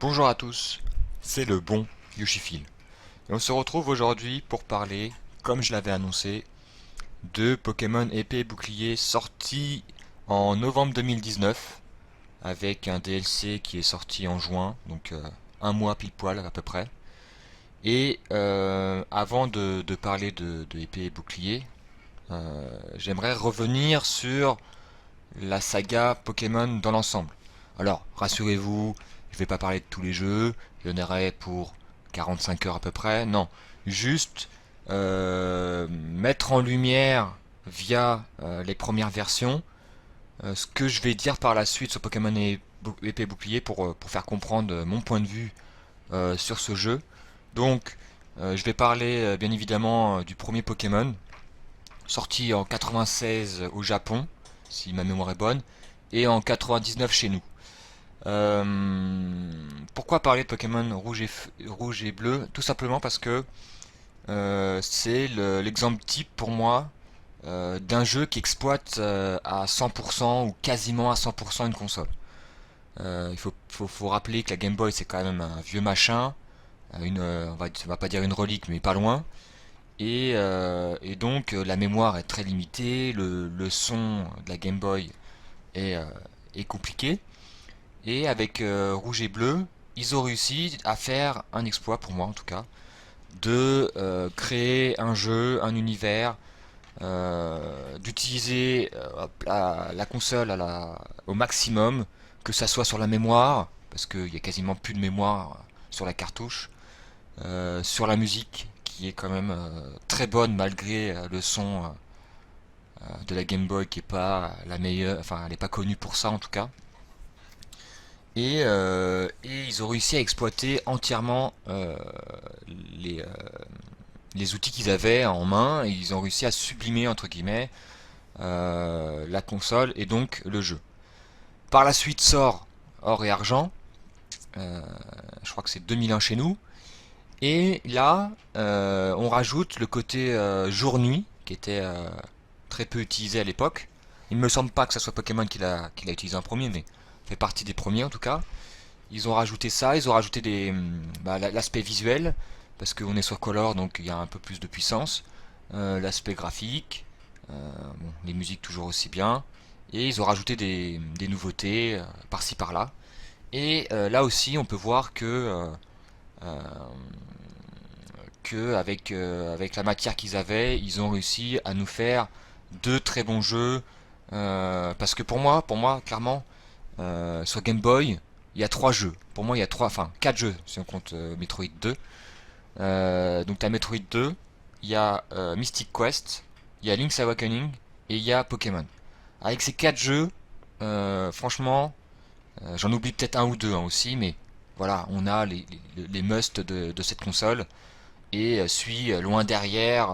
Bonjour à tous, c'est le bon Yoshifil. Et on se retrouve aujourd'hui pour parler, comme je l'avais annoncé, de Pokémon épée et bouclier sorti en novembre 2019 avec un DLC qui est sorti en juin, donc un mois pile poil à peu près. Et avant de parler de épée et bouclier, j'aimerais revenir sur la saga Pokémon dans l'ensemble. Alors, rassurez-vous, je vais pas parler de tous les jeux, il y en aurait pour 45 heures à peu près, non. Juste mettre en lumière via les premières versions ce que je vais dire par la suite sur Pokémon et épée bouclier pour faire comprendre mon point de vue sur ce jeu. Donc, je vais parler bien évidemment du premier Pokémon, sorti en 96 au Japon, si ma mémoire est bonne, et en 99 chez nous. Pourquoi parler de Pokémon rouge et bleu? Tout simplement parce que c'est l'exemple type pour moi d'un jeu qui exploite à 100% ou quasiment à 100% une console. Il faut rappeler que la Game Boy c'est quand même un vieux machin, on va pas dire une relique mais pas loin. Et donc la mémoire est très limitée, le son de la Game Boy est, euh, est compliqué. Et avec Rouge et Bleu, ils ont réussi à faire un exploit, pour moi en tout cas, de créer un jeu, un univers, d'utiliser la console au maximum, que ça soit sur la mémoire, parce qu'il y a quasiment plus de mémoire sur la cartouche, sur la musique, qui est quand même très bonne malgré le son de la Game Boy qui est pas la meilleure, enfin elle n'est pas connue pour ça en tout cas. Et ils ont réussi à exploiter entièrement les, euh, les outils qu'ils avaient en main, et ils ont réussi à sublimer entre guillemets la console et donc le jeu. Par la suite sort Or et Argent, euh, je crois que c'est 2001 chez nous, et là on rajoute le côté jour-nuit qui était très peu utilisé à l'époque. Il me semble pas que ce soit Pokémon qui l'a utilisé en premier, mais fait partie des premiers en tout cas. Ils ont rajouté ça, ils ont rajouté l'aspect visuel, parce qu'on est sur Color, donc il y a un peu plus de puissance. L'aspect graphique, bon, les musiques toujours aussi bien. Et ils ont rajouté des nouveautés par-ci par-là. Et là aussi, on peut voir euh, que avec la matière qu'ils avaient, ils ont réussi à nous faire deux très bons jeux. Parce que pour moi, clairement, sur Game Boy, il y a trois jeux. Pour moi, il y a enfin quatre jeux si on compte Metroid 2. Donc t'as Metroid 2, il y a Mystic Quest, il y a Link's Awakening et il y a Pokémon. Avec ces quatre jeux, franchement, j'en oublie peut-être un ou deux hein, aussi, mais voilà, on a les musts de cette console et suit loin derrière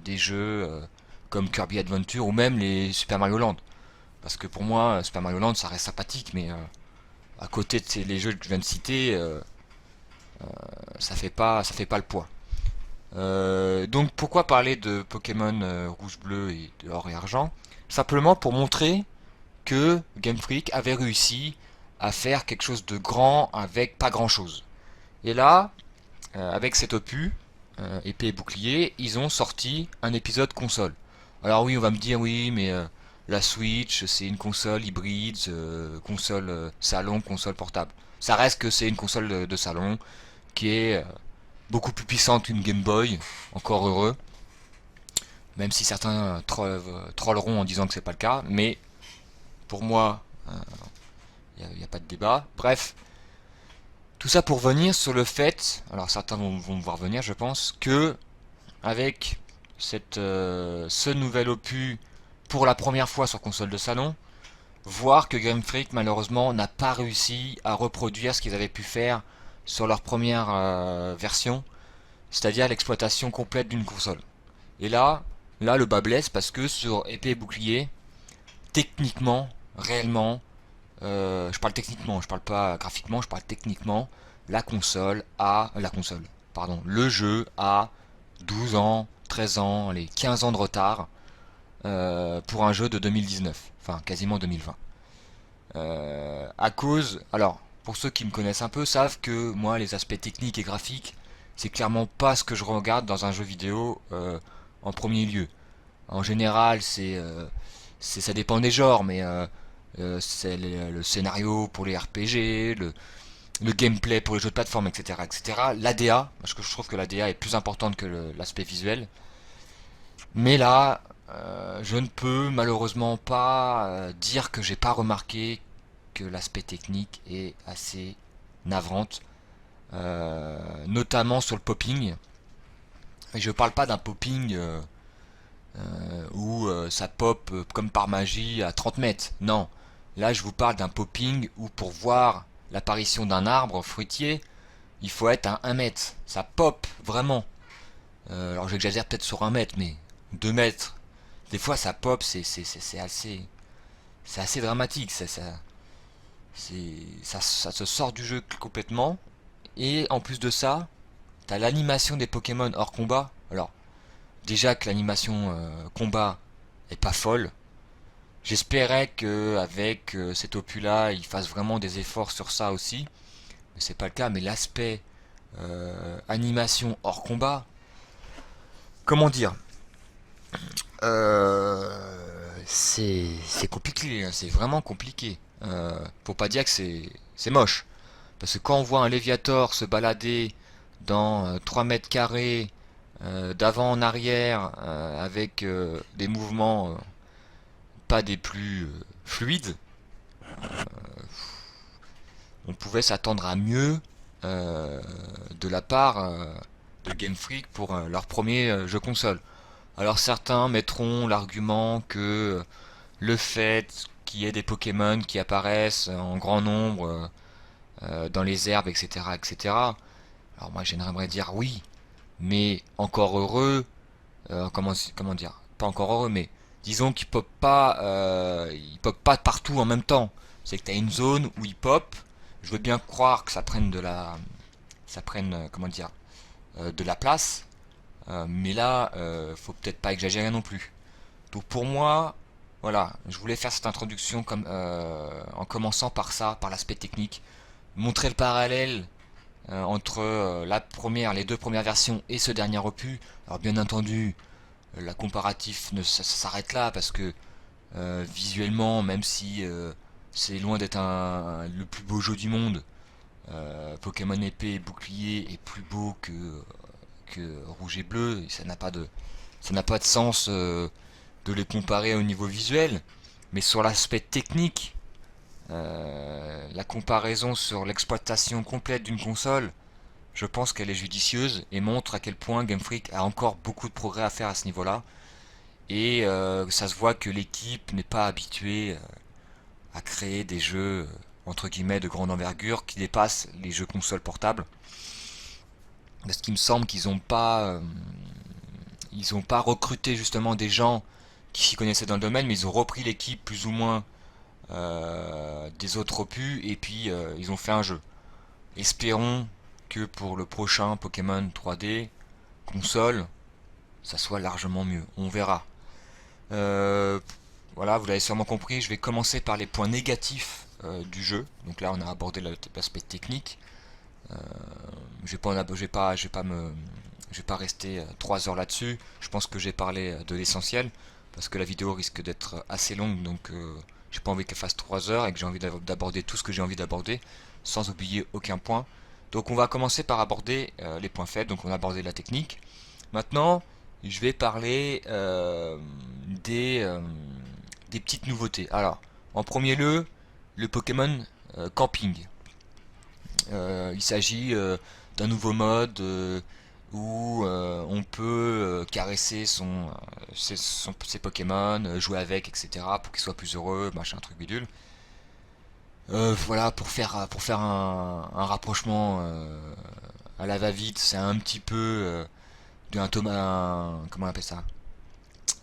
des jeux comme Kirby Adventure ou même les Super Mario Land. Parce que pour moi, Super Mario Land, ça reste sympathique, mais à côté de les jeux que je viens de citer, ça fait pas le poids. Donc pourquoi parler de Pokémon rouge, bleu et de or et argent? Simplement pour montrer que Game Freak avait réussi à faire quelque chose de grand avec pas grand chose. Et là, avec cet opus, épée et bouclier, ils ont sorti un épisode console. Alors oui, on va me dire oui, mais la Switch, c'est une console hybride, console salon, console portable. Ça reste que c'est une console de salon qui est beaucoup plus puissante qu'une Game Boy, encore heureux. Même si certains trolleront en disant que c'est pas le cas, mais pour moi, il n'y a pas de débat. Bref, tout ça pour venir sur le fait, alors certains vont me voir venir, je pense, que avec ce nouvel opus pour la première fois sur console de salon, voir que Game Freak malheureusement n'a pas réussi à reproduire ce qu'ils avaient pu faire sur leur première version, c'est-à-dire l'exploitation complète d'une console. Et là le bas blesse parce que sur épée et bouclier, techniquement, réellement, je parle techniquement, je parle pas graphiquement, je parle techniquement, le jeu a 12 ans, 13 ans, les 15 ans de retard pour un jeu de 2019, enfin quasiment 2020. À cause, alors pour ceux qui me connaissent un peu, savent que moi, les aspects techniques et graphiques, c'est clairement pas ce que je regarde dans un jeu vidéo en premier lieu. En général, ça dépend des genres, mais c'est le scénario pour les RPG, le gameplay pour les jeux de plateforme, etc., etc. L'ADA, parce que je trouve que l'ADA est plus importante que l'aspect visuel. Mais là, je ne peux malheureusement pas dire que j'ai pas remarqué que l'aspect technique est assez navrante, notamment sur le popping. Et je parle pas d'un popping où ça pop comme par magie à 30 mètres. Non, là je vous parle d'un popping où pour voir l'apparition d'un arbre fruitier, il faut être à 1 mètre. Ça pop vraiment. Alors j'exagère peut-être sur 1 mètre, mais 2 mètres. Des fois ça pop, c'est assez dramatique. Ça se sort du jeu complètement. Et en plus de ça, t'as l'animation des Pokémon hors combat. Alors déjà que l'animation combat est pas folle. J'espérais que avec cet opus-là, ils fassent vraiment des efforts sur ça aussi. Mais c'est pas le cas. Mais l'aspect animation hors combat, comment dire, c'est compliqué. Hein, c'est vraiment compliqué. Pour pas dire que c'est moche. Parce que quand on voit un Léviator se balader dans 3 mètres carrés d'avant en arrière avec des mouvements pas des plus fluides, on pouvait s'attendre à mieux de la part de Game Freak pour leur premier jeu console. Alors certains mettront l'argument que le fait qu'il y ait des Pokémon qui apparaissent en grand nombre dans les herbes, etc., etc. Alors moi j'aimerais dire oui, mais encore heureux, comment dire, pas encore heureux, mais disons qu'il pop pas partout en même temps. C'est que tu as une zone où il pop. Je veux bien croire que ça prenne, comment dire, de la place, mais là, faut peut-être pas exagérer non plus. Donc pour moi, voilà, je voulais faire cette introduction en commençant par ça, par l'aspect technique, montrer le parallèle entre les deux premières versions et ce dernier opus. Alors bien entendu, la comparatif ça s'arrête là parce que visuellement, même si c'est loin d'être le plus beau jeu du monde, Pokémon épée et bouclier est plus beau que rouge et bleu. Et ça n'a pas de sens de les comparer au niveau visuel, mais sur l'aspect technique, la comparaison sur l'exploitation complète d'une console, je pense qu'elle est judicieuse et montre à quel point Game Freak a encore beaucoup de progrès à faire à ce niveau-là. Et ça se voit que l'équipe n'est pas habituée à créer des jeux entre guillemets de grande envergure qui dépassent les jeux consoles portables. Parce qu'il me semble qu'ils ont pas recruté justement des gens qui s'y connaissaient dans le domaine, mais ils ont repris l'équipe plus ou moins des autres opus et puis ils ont fait un jeu. Espérons que pour le prochain Pokémon 3D console, ça soit largement mieux. On verra. Euh, voilà, vous l'avez sûrement compris, je vais commencer par les points négatifs du jeu. Donc là, on a abordé l'aspect technique. Euh, je vais pas rester 3 heures là-dessus. Je pense que j'ai parlé de l'essentiel parce que la vidéo risque d'être assez longue, donc j'ai pas envie qu'elle fasse 3 heures et que j'ai envie d'aborder tout ce que j'ai envie d'aborder sans oublier aucun point. Donc on va commencer par aborder les points faibles. Donc on a abordé la technique. Maintenant, je vais parler des petites nouveautés. Alors, en premier lieu, le Pokémon Camping. Il s'agit d'un nouveau mode où on peut caresser ses Pokémon, jouer avec, etc. pour qu'ils soient plus heureux, machin, truc bidule. Voilà, pour faire un rapprochement à la va-vite, c'est un petit peu comment on appelle ça?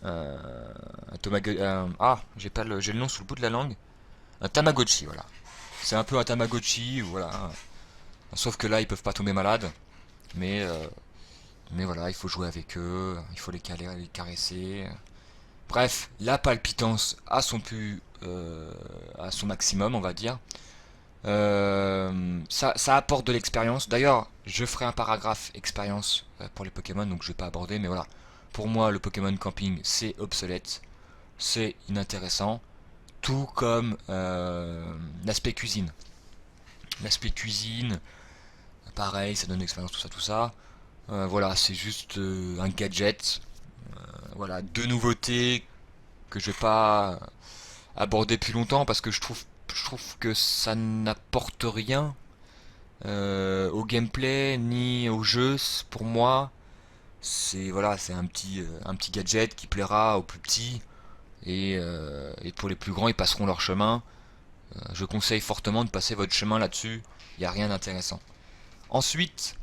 Un j'ai le nom sous le bout de la langue. Un Tamagotchi, voilà. C'est un peu un Tamagotchi, voilà. Sauf que là, ils peuvent pas tomber malades. Mais, euh, mais voilà, il faut jouer avec eux, il faut les caresser. Bref, la palpitance à son maximum, on va dire. Ça apporte de l'expérience. D'ailleurs, je ferai un paragraphe expérience pour les Pokémon, donc je vais pas aborder, mais voilà. Pour moi, le Pokémon Camping, c'est obsolète, c'est inintéressant, tout comme l'aspect cuisine. L'aspect cuisine, pareil, ça donne l'expérience, tout ça, tout ça. Voilà, c'est juste un gadget. Voilà, deux nouveautés que je vais pas aborder plus longtemps parce que je trouve que ça n'apporte rien au gameplay ni au jeu. Pour moi, c'est voilà, c'est un petit gadget qui plaira aux plus petits et pour les plus grands, ils passeront leur chemin. Je conseille fortement de passer votre chemin là-dessus. Il n'y a rien d'intéressant. Ensuite,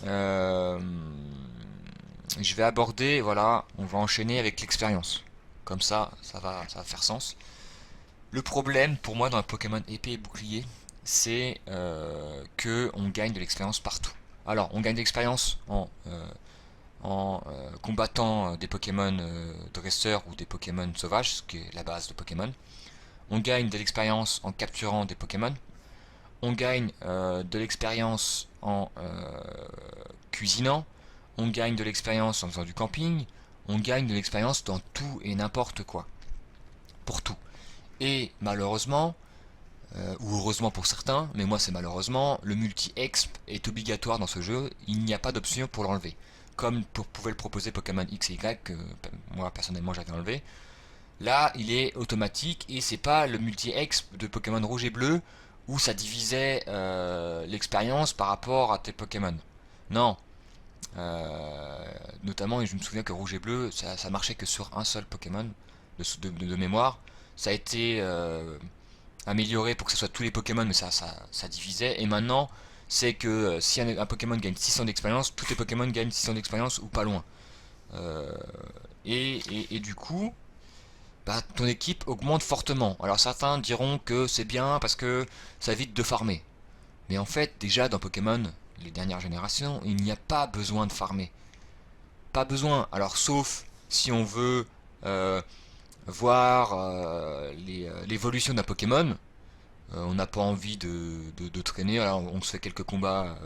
euh, je vais aborder, voilà, on va enchaîner avec l'expérience. Comme ça va faire sens. Le problème pour moi dans un Pokémon épée et bouclier, c'est que on gagne de l'expérience partout. Alors, on gagne de l'expérience en combattant des Pokémon dresseurs ou des Pokémon sauvages, ce qui est la base de Pokémon. On gagne de l'expérience en capturant des Pokémon. On gagne de l'expérience en cuisinant. On gagne de l'expérience en faisant du camping. On gagne de l'expérience dans tout et n'importe quoi. Pour tout. Et malheureusement, ou heureusement pour certains, mais moi c'est malheureusement, le multi-exp est obligatoire dans ce jeu, il n'y a pas d'option pour l'enlever. Comme pouvait le proposer Pokémon X et Y, que moi personnellement j'avais enlevé. Là, il est automatique et c'est pas le multi-exp de Pokémon rouge et bleu où ça divisait l'expérience par rapport à tes Pokémon. Non. Notamment, et je me souviens que rouge et bleu, ça marchait que sur un seul Pokémon de mémoire. Ça a été amélioré pour que ce soit tous les Pokémon, mais ça divisait. Et maintenant, c'est que si un Pokémon gagne 600 d'expérience, tous les Pokémon gagnent 600 d'expérience ou pas loin. Euh, et du coup, bah, ton équipe augmente fortement. Alors certains diront que c'est bien parce que ça évite de farmer. Mais en fait, déjà dans Pokémon, les dernières générations, il n'y a pas besoin de farmer. Pas besoin. Alors sauf si on veut voir l'évolution d'un Pokémon, on n'a pas envie de traîner. Alors on se fait quelques combats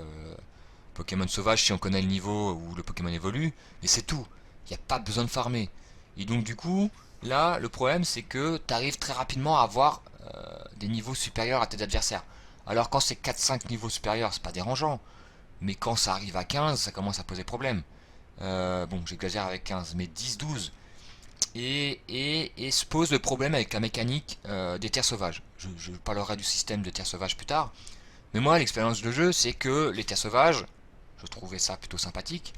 Pokémon sauvages si on connaît le niveau où le Pokémon évolue, mais c'est tout. Il n'y a pas besoin de farmer. Et donc du coup, là, le problème c'est que tu arrives très rapidement à avoir des niveaux supérieurs à tes adversaires. Alors quand c'est 4-5 niveaux supérieurs, c'est pas dérangeant. Mais quand ça arrive à 15, ça commence à poser problème. Bon, j'exagère avec 15, mais 10-12. Et se pose le problème avec la mécanique des terres sauvages. Je parlerai du système de terres sauvages plus tard. Mais moi, l'expérience de jeu, c'est que les terres sauvages, je trouvais ça plutôt sympathique.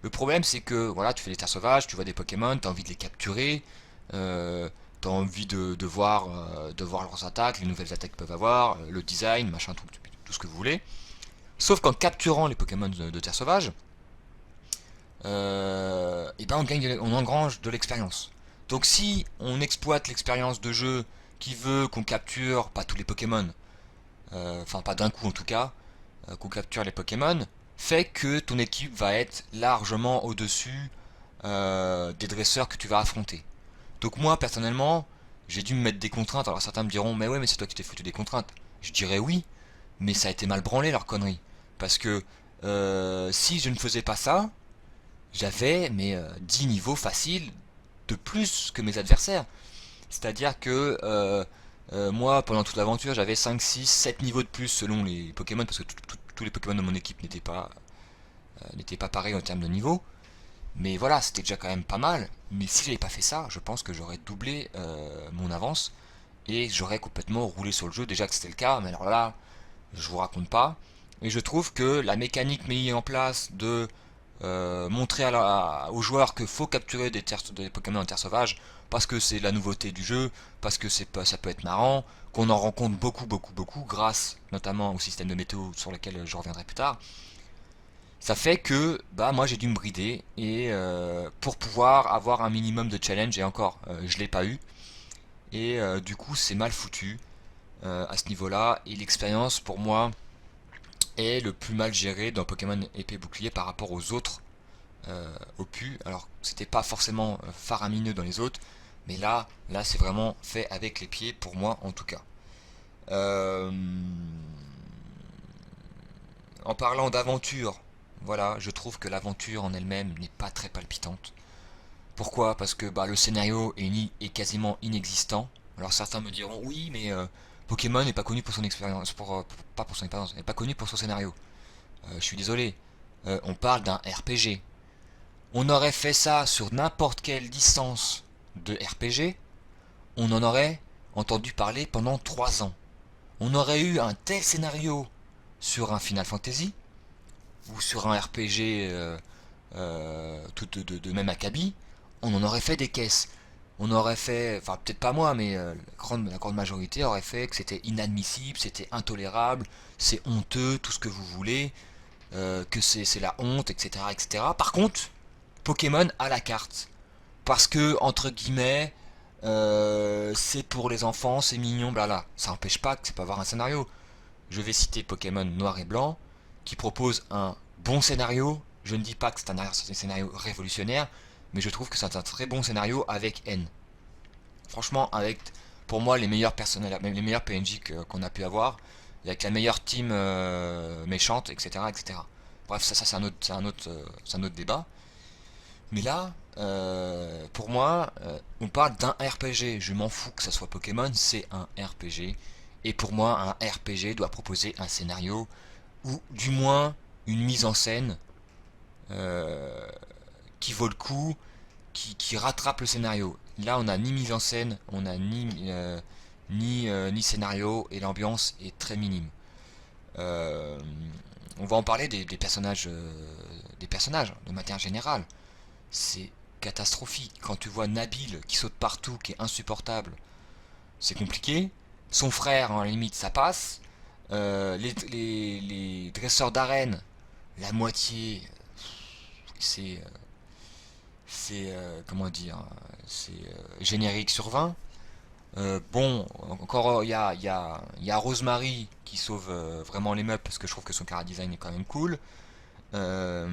Le problème, c'est que voilà, tu fais des terres sauvages, tu vois des Pokémon, tu as envie de les capturer, tu as envie de voir leurs attaques, les nouvelles attaques qu'ils peuvent avoir, le design, machin, tout ce que vous voulez. Sauf qu'en capturant les Pokémon de terre sauvage, et ben on engrange de l'expérience. Donc si on exploite l'expérience de jeu qui veut qu'on capture pas tous les Pokémon, enfin pas d'un coup en tout cas, qu'on capture les Pokémon, fait que ton équipe va être largement au-dessus des dresseurs que tu vas affronter. Donc moi personnellement, j'ai dû me mettre des contraintes. Alors certains me diront, mais ouais, mais c'est toi qui t'es foutu des contraintes. Je dirais oui, mais ça a été mal branlé leur connerie. Parce que si je ne faisais pas ça, j'avais 10 niveaux faciles de plus que mes adversaires. C'est-à-dire que moi, pendant toute l'aventure, j'avais 5, 6, 7 niveaux de plus selon les Pokémon, parce que tous les Pokémon de mon équipe n'étaient pas pareils en termes de niveau. Mais voilà, c'était déjà quand même pas mal. Mais si j'avais pas fait ça, je pense que j'aurais doublé mon avance et j'aurais complètement roulé sur le jeu. Déjà que c'était le cas, mais alors là, je vous raconte pas. Et je trouve que la mécanique mise en place de montrer aux joueurs qu'il faut capturer des Pokémon en terre sauvage parce que c'est la nouveauté du jeu, parce que ça peut être marrant, qu'on en rencontre beaucoup grâce notamment au système de météo sur lequel je reviendrai plus tard. Ça fait que bah moi j'ai dû me brider et pour pouvoir avoir un minimum de challenge et encore je l'ai pas eu et du coup c'est mal foutu à ce niveau là et l'expérience pour moi est le plus mal géré dans Pokémon épée bouclier par rapport aux autres opus. Alors c'était pas forcément faramineux dans les autres, mais là c'est vraiment fait avec les pieds pour moi en tout cas. Euh, En parlant d'aventure, voilà, je trouve que l'aventure en elle-même n'est pas très palpitante. Pourquoi? Parce que bah, le scénario est quasiment inexistant. Alors certains me diront oui, mais Pokémon n'est pas connu pour son expérience, pas pour son expérience, n'est pas connu pour son scénario. Je suis désolé. On parle d'un RPG. On aurait fait ça sur n'importe quelle licence de RPG, on en aurait entendu parler pendant 3 ans. On aurait eu un tel scénario sur un Final Fantasy ou sur un RPG tout de même acabit, on en aurait fait des caisses. On aurait fait, enfin peut-être pas moi, mais la grande majorité aurait fait que c'était inadmissible, c'était intolérable, c'est honteux, tout ce que vous voulez, que c'est la honte, etc., etc. Par contre, Pokémon à la carte. Parce que, entre guillemets, c'est pour les enfants, c'est mignon, blabla. Ça n'empêche pas que c'est pas avoir un scénario. Je vais citer Pokémon Noir et Blanc, qui propose un bon scénario. Je ne dis pas que c'est un scénario révolutionnaire, mais je trouve que c'est un très bon scénario avec N. Franchement, avec pour moi les meilleurs personnages, les meilleurs PNJ qu'on a pu avoir, avec la meilleure team méchante, etc., etc. Bref, ça c'est un autre débat. Mais là, pour moi, on parle d'un RPG. Je m'en fous que ça soit Pokémon, c'est un RPG. Et pour moi, un RPG doit proposer un scénario ou du moins une mise en scène euh, qui vaut le coup, qui rattrape le scénario. Là, on a ni mise en scène, on a ni scénario et l'ambiance est très minime. Euh, on va en parler des personnages de manière générale. C'est catastrophique. Quand tu vois Nabil qui saute partout, qui est insupportable, c'est compliqué. Son frère, en limite, ça passe. Les dresseurs d'arène, la moitié, c'est, comment dire, c'est générique sur 20. Bon, encore, il y a Rosemary qui sauve vraiment les meubles parce que je trouve que son chara design est quand même cool. Euh,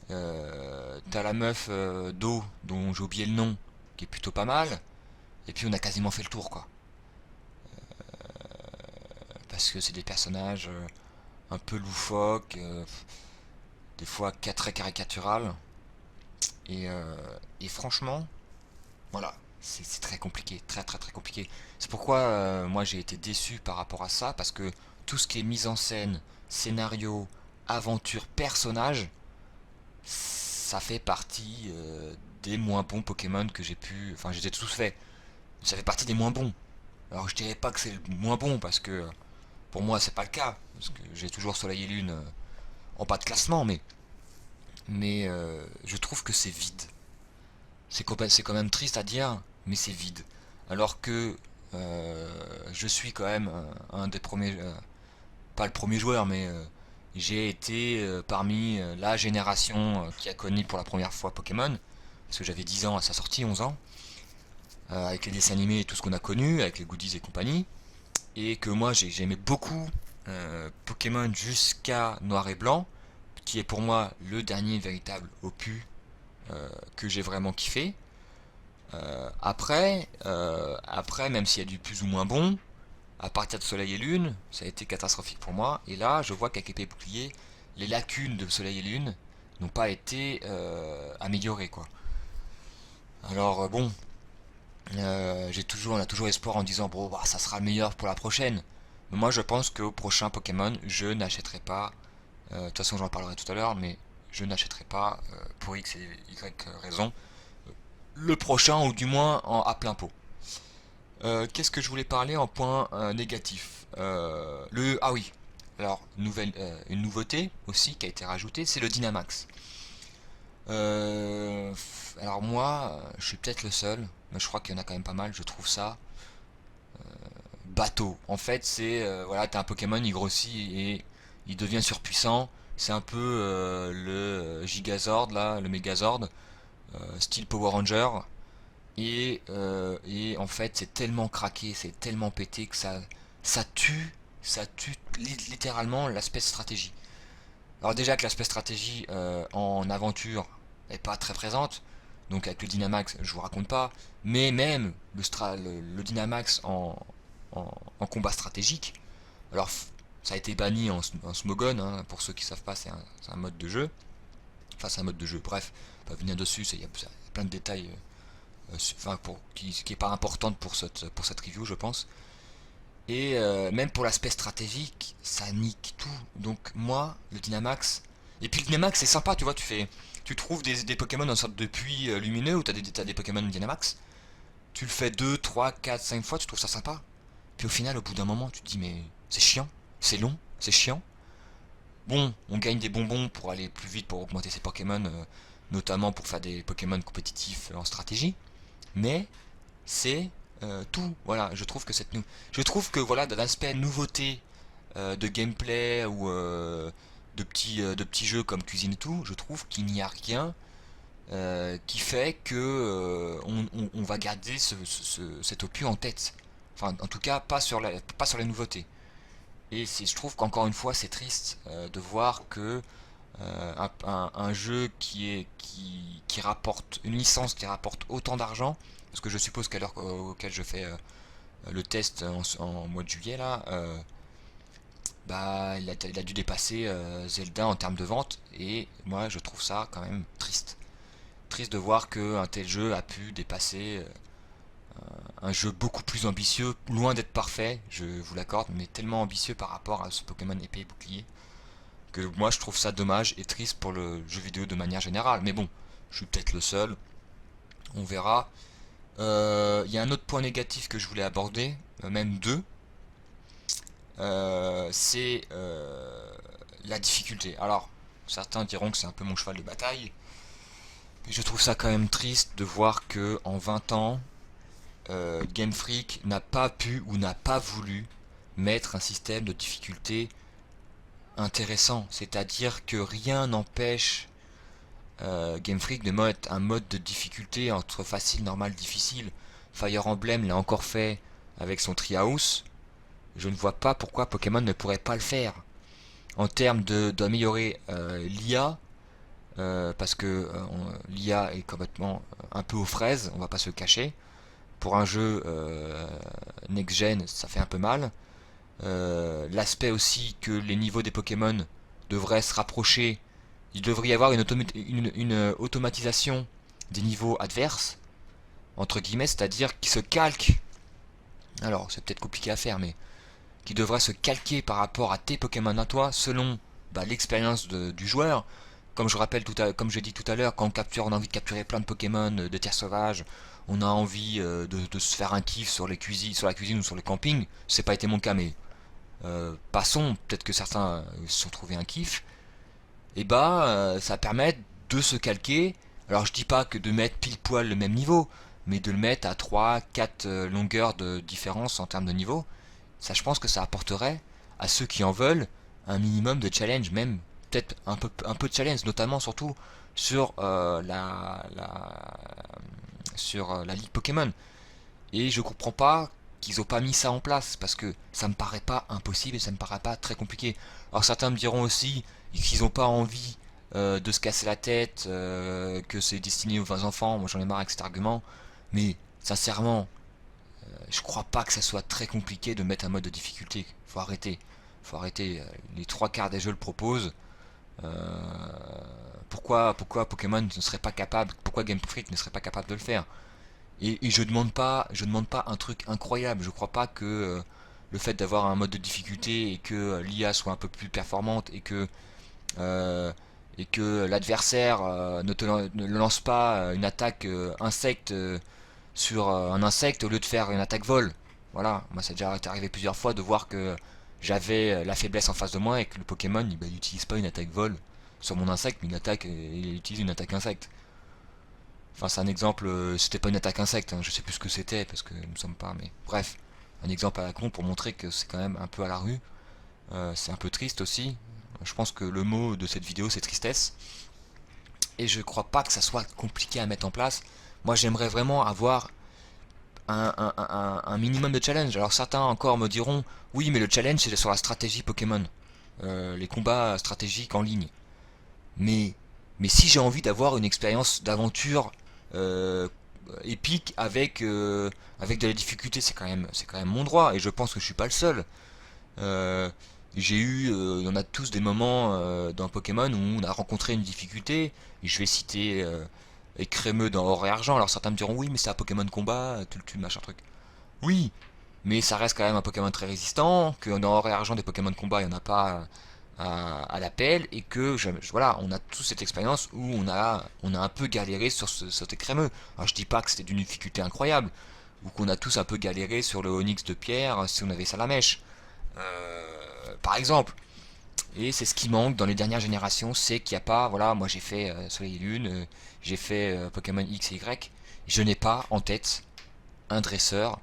T'as la meuf d'eau dont j'ai oublié le nom, qui est plutôt pas mal. Et puis on a quasiment fait le tour, quoi. Parce que c'est des personnages un peu loufoques, des fois très caricatural. Et franchement, voilà, c'est très compliqué, très très très compliqué. C'est pourquoi moi j'ai été déçu par rapport à ça, parce que tout ce qui est mise en scène, scénario, aventure, personnage, ça fait partie des moins bons Pokémon que j'ai pu. Enfin, j'ai tous fait. Ça fait partie des moins bons. Alors je dirais pas que c'est le moins bon, parce que pour moi c'est pas le cas, parce que j'ai toujours Soleil et Lune en bas de classement, mais je trouve que c'est vide. C'est quand même triste à dire, mais c'est vide. Alors que je suis quand même un des premiers, pas le premier joueur, mais j'ai été parmi la génération qui a connu pour la première fois Pokémon, parce que j'avais 10 ans à sa sortie, 11 ans, avec les dessins animés et tout ce qu'on a connu, avec les goodies et compagnie, et que moi j'aimais beaucoup Pokémon jusqu'à Noir et Blanc, qui est pour moi le dernier véritable opus que j'ai vraiment kiffé. Après, même s'il y a du plus ou moins bon, à partir de Soleil et Lune, ça a été catastrophique pour moi. Et là, je vois qu'avec épée et bouclier, les lacunes de Soleil et Lune n'ont pas été améliorées, quoi. Alors bon, on a toujours espoir en disant bon, bah, ça sera le meilleur pour la prochaine. Mais moi, je pense qu'au prochain Pokémon, je n'achèterai pas. De toute façon, j'en parlerai tout à l'heure, mais je n'achèterai pas pour X et Y raison le prochain, ou du moins à plein pot. Qu'est-ce que je voulais parler en point négatif? Ah oui, alors une nouveauté aussi qui a été rajoutée, c'est le Dynamax. Alors moi, je suis peut-être le seul, mais je crois qu'il y en a quand même pas mal. Je trouve ça bateau. En fait, c'est voilà, t'as un Pokémon, il grossit et il devient surpuissant. C'est un peu le Gigazord là, le Megazord, style Power Ranger. Et en fait, c'est tellement craqué, c'est tellement pété que ça tue, ça tue littéralement l'aspect stratégie. Alors déjà que l'aspect stratégie en aventure est pas très présente, donc avec le Dynamax, je vous raconte pas, mais même le Dynamax en combat stratégique. Alors ça a été banni en Smogon, hein, pour ceux qui savent pas, c'est un mode de jeu. Enfin c'est un mode de jeu, bref, pas venir dessus, il y a plein de détails enfin, qui est pas importante pour cette review je pense. Et même pour l'aspect stratégique, ça nique tout. Donc moi, le Dynamax... Et puis le Dynamax c'est sympa, tu vois, tu trouves des Pokémon dans une sorte de puits lumineux où t'as des Pokémon Dynamax. Tu le fais 2, 3, 4, 5 fois, tu trouves ça sympa. Puis au final, au bout d'un moment, tu te dis mais c'est chiant, c'est long, c'est chiant. Bon, on gagne des bonbons pour aller plus vite, pour augmenter ses Pokémon, notamment pour faire des Pokémon compétitifs en stratégie. Mais c'est tout. Voilà, je trouve que voilà, de l'aspect nouveauté de gameplay ou de petits jeux comme cuisine et tout, je trouve qu'il n'y a rien qui fait que on va garder cet opus en tête. Enfin, en tout cas, pas sur les nouveautés. Et je trouve qu'encore une fois, c'est triste de voir que un jeu qui rapporte une licence qui rapporte autant d'argent, parce que je suppose qu'à l'heure auquel je fais le test en mois de juillet là, bah il a dû dépasser Zelda en termes de vente, et moi je trouve ça quand même triste. Triste de voir qu'un tel jeu a pu dépasser un jeu beaucoup plus ambitieux, loin d'être parfait, je vous l'accorde, mais tellement ambitieux par rapport à ce Pokémon épée et bouclier, que moi je trouve ça dommage et triste pour le jeu vidéo de manière générale. Mais bon, je suis peut-être le seul, on verra. Il y a un autre point négatif que je voulais aborder, même deux, c'est la difficulté. Alors, certains diront que c'est un peu mon cheval de bataille, mais je trouve ça quand même triste de voir que en 20 ans, Game Freak n'a pas pu ou n'a pas voulu mettre un système de difficulté intéressant. C'est-à-dire que rien n'empêche Game Freak de mettre un mode de difficulté entre facile, normal, difficile. Fire Emblem l'a encore fait avec son Treehouse. Je ne vois pas pourquoi Pokémon ne pourrait pas le faire. En termes d'améliorer l'IA, parce que l'IA est complètement un peu aux fraises, on va pas se le cacher. Pour un jeu next-gen, ça fait un peu mal. L'aspect aussi que les niveaux des Pokémon devraient se rapprocher. Il devrait y avoir une automatisation des niveaux adverses, entre guillemets, c'est-à-dire qui se calquent. Alors, c'est peut-être compliqué à faire, mais qui devrait se calquer par rapport à tes Pokémon à toi, selon l'expérience du joueur. Comme je rappelle comme j'ai dit tout à l'heure, quand on a envie de capturer plein de Pokémon de terre sauvage, on a envie de se faire un kiff sur sur la cuisine ou sur le camping. C'est pas été mon cas, mais passons. Peut-être que certains se sont trouvés un kiff. Et ça permet de se calquer. Alors je dis pas que de mettre pile poil le même niveau, mais de le mettre à 3, 4 longueurs de différence en termes de niveau. Ça, je pense que ça apporterait à ceux qui en veulent un minimum de challenge, même peut-être un peu de challenge, notamment surtout sur la ligue Pokémon. Et je comprends pas qu'ils ont pas mis ça en place, parce que ça me paraît pas impossible et ça me paraît pas très compliqué. Alors certains me diront aussi qu'ils ont pas envie de se casser la tête, que c'est destiné aux enfants. Moi j'en ai marre avec cet argument, mais sincèrement, je crois pas que ça soit très compliqué de mettre un mode de difficulté. Faut arrêter. Faut arrêter. Les trois quarts des jeux le proposent. Pourquoi Pokémon ne serait pas capable, pourquoi Game Freak ne serait pas capable de le faire? Et je demande pas un truc incroyable. Je crois pas que le fait d'avoir un mode de difficulté et que l'IA soit un peu plus performante euh, et que l'adversaire ne lance pas une attaque insecte sur un insecte au lieu de faire une attaque vol. Voilà, moi ça déjà arrivé plusieurs fois de voir que j'avais la faiblesse en face de moi et que le Pokémon il utilise pas une attaque vol sur mon insecte, mais il utilise une attaque insecte. Enfin, c'est un exemple, c'était pas une attaque insecte, hein, je sais plus ce que c'était parce que nous ne sommes pas, mais bref, un exemple à la con pour montrer que c'est quand même un peu à la rue. C'est un peu triste aussi. Je pense que le mot de cette vidéo c'est tristesse. Et je crois pas que ça soit compliqué à mettre en place. Moi j'aimerais vraiment avoir un minimum de challenge. Alors certains encore me diront, oui mais le challenge c'est sur la stratégie Pokémon. Les combats stratégiques en ligne. Mais, mais si j'ai envie d'avoir une expérience d'aventure épique avec de la difficulté. C'est quand même mon droit et je pense que je suis pas le seul. Euh, on a tous des moments dans Pokémon où on a rencontré une difficulté. Et je vais citer Écrémeux dans Or et Argent. Alors certains me diront oui, mais c'est un Pokémon combat, tu machin truc. Oui, mais ça reste quand même un Pokémon très résistant. Que dans Or et Argent, des Pokémon combat, il n'y en a pas à l'appel. Et que voilà, on a tous cette expérience où on a un peu galéré sur cet Écrémeux. Alors je dis pas que c'était d'une difficulté incroyable, ou qu'on a tous un peu galéré sur le Onyx de pierre si on avait Salamèche. Par exemple. Et c'est ce qui manque dans les dernières générations, c'est qu'il n'y a pas, voilà, moi j'ai fait Soleil et Lune, j'ai fait Pokémon X et Y, je n'ai pas en tête un dresseur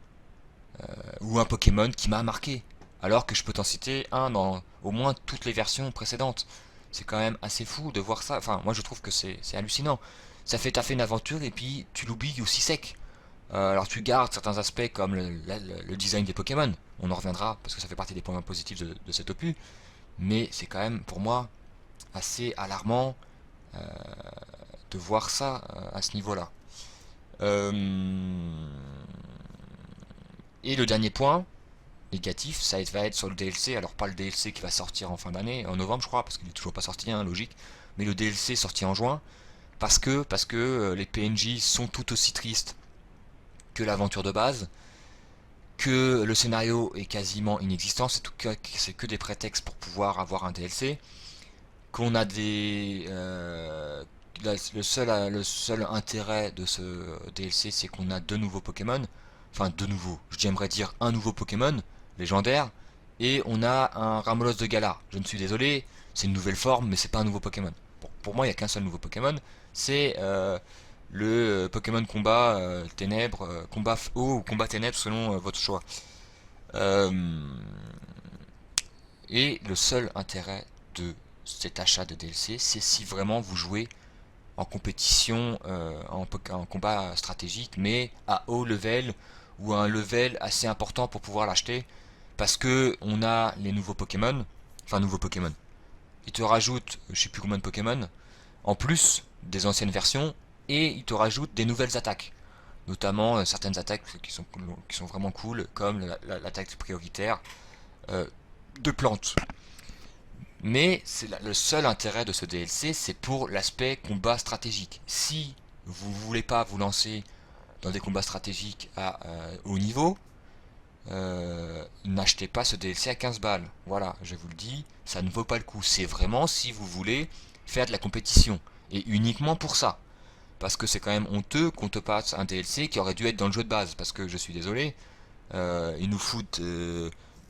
ou un Pokémon qui m'a marqué, alors que je peux t'en citer un dans au moins toutes les versions précédentes. C'est quand même assez fou de voir ça, enfin moi je trouve que c'est hallucinant. T'as fait une aventure et puis tu l'oublies aussi sec. Alors tu gardes certains aspects comme le design des Pokémon, on en reviendra parce que ça fait partie des points positifs de cet opus, mais c'est quand même pour moi assez alarmant de voir ça à ce niveau-là. Euh, et le dernier point négatif, ça va être sur le DLC. Alors pas le DLC qui va sortir en fin d'année, en novembre je crois, parce qu'il est toujours pas sorti, hein, logique. Mais le DLC sorti en juin, parce que les PNJ sont tout aussi tristes que l'aventure de base, que le scénario est quasiment inexistant, c'est que des prétextes pour pouvoir avoir un DLC, qu'on a le seul intérêt de ce DLC, c'est qu'on a deux nouveaux Pokémon. Enfin, deux nouveaux. J'aimerais dire un nouveau Pokémon légendaire. Et on a un Ramolos de Galar. Je ne suis désolé, c'est une nouvelle forme, mais c'est pas un nouveau Pokémon. Pour moi, il n'y a qu'un seul nouveau Pokémon. C'est le Pokémon combat ténèbres, combat eau ou combat ténèbres selon votre choix. Euh, et le seul intérêt de cet achat de DLC, c'est si vraiment vous jouez en compétition, en combat stratégique, mais à haut level ou à un level assez important pour pouvoir l'acheter, parce que on a les nouveaux Pokémon, enfin nouveaux Pokémon. Ils te rajoutent, je sais plus combien de Pokémon, en plus des anciennes versions, et ils te rajoutent des nouvelles attaques, notamment certaines attaques qui sont vraiment cool, comme l'attaque prioritaire euh, de plantes. Mais le seul intérêt de ce DLC, c'est pour l'aspect combat stratégique. Si vous voulez pas vous lancer dans des combats stratégiques à haut niveau, n'achetez pas ce DLC à 15 balles. Voilà, je vous le dis, ça ne vaut pas le coup. C'est vraiment si vous voulez faire de la compétition. Et uniquement pour ça. Parce que c'est quand même honteux qu'on te passe un DLC qui aurait dû être dans le jeu de base. Parce que je suis désolé, ils nous foutent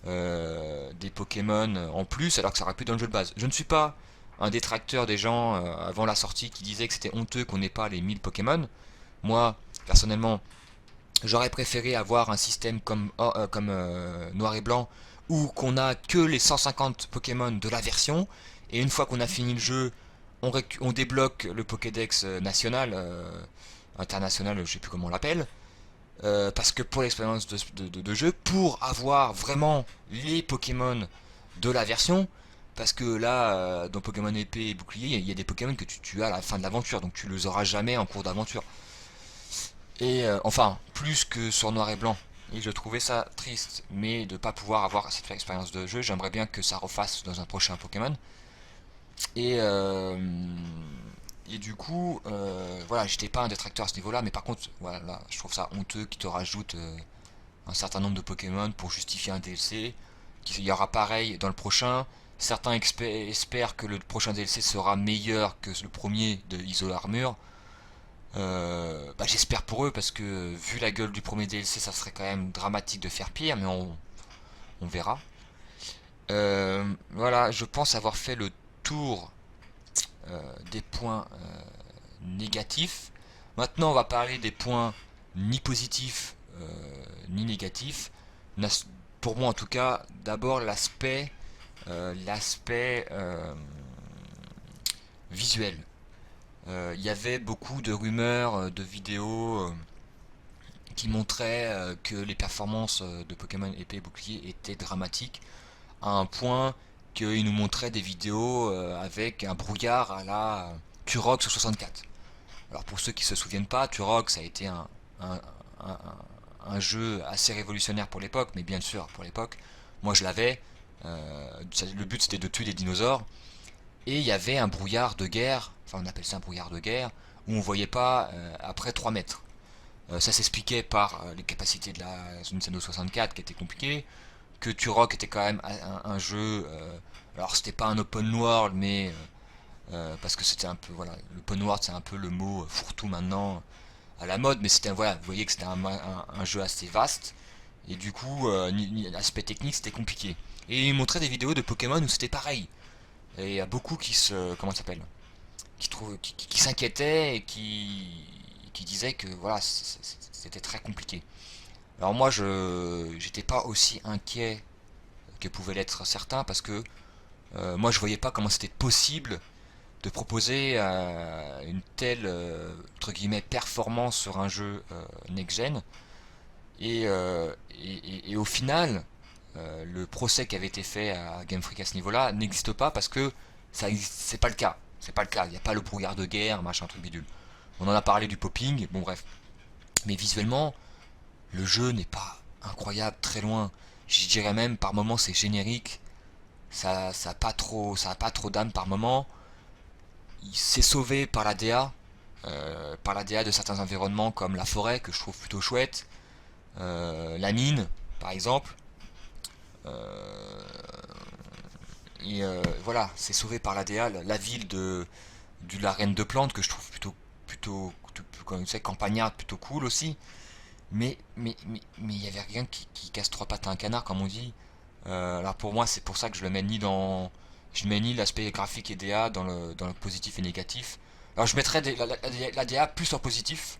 des Pokémon en plus alors que ça aurait pu être dans le jeu de base. Je ne suis pas un détracteur des gens avant la sortie qui disaient que c'était honteux qu'on n'ait pas les 1000 Pokémon. Moi, personnellement, j'aurais préféré avoir un système comme Noir et Blanc où qu'on a que les 150 Pokémon de la version et une fois qu'on a fini le jeu, on débloque le Pokédex national, international, je sais plus comment on l'appelle, parce que pour l'expérience de jeu, pour avoir vraiment les Pokémon de la version, parce que là, dans Pokémon épée et bouclier, il y a des Pokémon que tu tues à la fin de l'aventure, donc tu les auras jamais en cours d'aventure. Et enfin, plus que sur Noir et Blanc. Et je trouvais ça triste, mais de pas pouvoir avoir cette expérience de jeu, j'aimerais bien que ça refasse dans un prochain Pokémon. Et, euh, et du coup, voilà, j'étais pas un détracteur à ce niveau-là, mais par contre, voilà, là, je trouve ça honteux qu'ils te rajoutent un certain nombre de Pokémon pour justifier un DLC. Il y aura pareil dans le prochain. Certains espèrent que le prochain DLC sera meilleur que le premier de Iso Armure. Bah, j'espère pour eux parce que vu la gueule du premier DLC, ça serait quand même dramatique de faire pire, mais on verra. Voilà, je pense avoir fait le tour des points négatifs. Maintenant, on va parler des points ni positifs ni négatifs. Pour moi, en tout cas, d'abord l'aspect visuel. Il y avait beaucoup de rumeurs, de vidéos qui montraient que les performances de Pokémon épée et bouclier étaient dramatiques, à un point qu'ils nous montraient des vidéos avec un brouillard à la Turok sur 64. Alors pour ceux qui se souviennent pas, Turok ça a été un, un- un jeu assez révolutionnaire pour l'époque, mais bien sûr pour l'époque, moi je l'avais. Le but c'était de tuer des dinosaures, et il y avait un brouillard de guerre, enfin on appelle ça un brouillard de guerre, où on voyait pas après 3 mètres. Ça s'expliquait par les capacités de la Nintendo 64 qui étaient compliquées, que Turok était quand même un jeu, alors c'était pas un open world, mais parce que c'était un peu, voilà, l'open world c'est un peu le mot fourre-tout maintenant à la mode, mais c'était, voilà, vous voyez que c'était un jeu assez vaste, et du coup, l'aspect technique c'était compliqué. Et il montrait des vidéos de Pokémon où c'était pareil. Et il y a beaucoup qui se, comment ça s'appelle, qui s'inquiétaient et qui disaient que voilà, c'était très compliqué. Alors moi, je j'étais pas aussi inquiet que pouvaient l'être certains, parce que moi je voyais pas comment c'était possible de proposer une telle entre guillemets performance sur un jeu next-gen, et au final le procès qui avait été fait à Game Freak à ce niveau-là n'existe pas, parce que c'est pas le cas. C'est pas le cas, il n'y a pas le brouillard de guerre, machin truc bidule. On en a parlé du popping, bon bref. Mais visuellement, le jeu n'est pas incroyable, très loin. Je dirais même par moments c'est générique, ça a pas trop, ça a pas trop d'âme par moment. Il s'est sauvé par la DA de certains environnements comme la forêt que je trouve plutôt chouette, la mine par exemple. Euh, voilà, c'est sauvé par la DA, la ville de la Reine de Plantes que je trouve plutôt comme ça, campagnarde, plutôt cool aussi. Mais il y avait rien qui casse trois pattes à un canard, comme on dit. Alors pour moi, c'est pour ça que je le mets ni dans, je mets ni l'aspect graphique et DA dans le positif et négatif. Alors je mettrais la DA plus en positif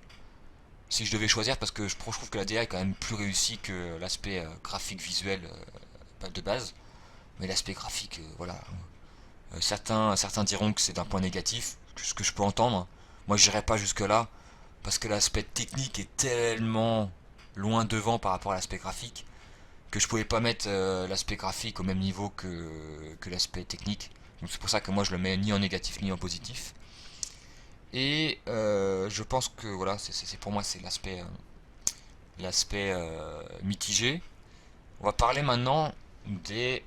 si je devais choisir, parce que je trouve que la DA est quand même plus réussie que l'aspect graphique visuel de base. Mais l'aspect graphique, voilà. Certains diront que c'est d'un point négatif, ce que je peux entendre. Moi, je n'irai pas jusque là, parce que l'aspect technique est tellement loin devant par rapport à l'aspect graphique, que je pouvais pas mettre l'aspect graphique au même niveau que l'aspect technique. Donc c'est pour ça que moi je le mets ni en négatif ni en positif. Et je pense que voilà, pour moi c'est l'aspect mitigé. On va parler maintenant des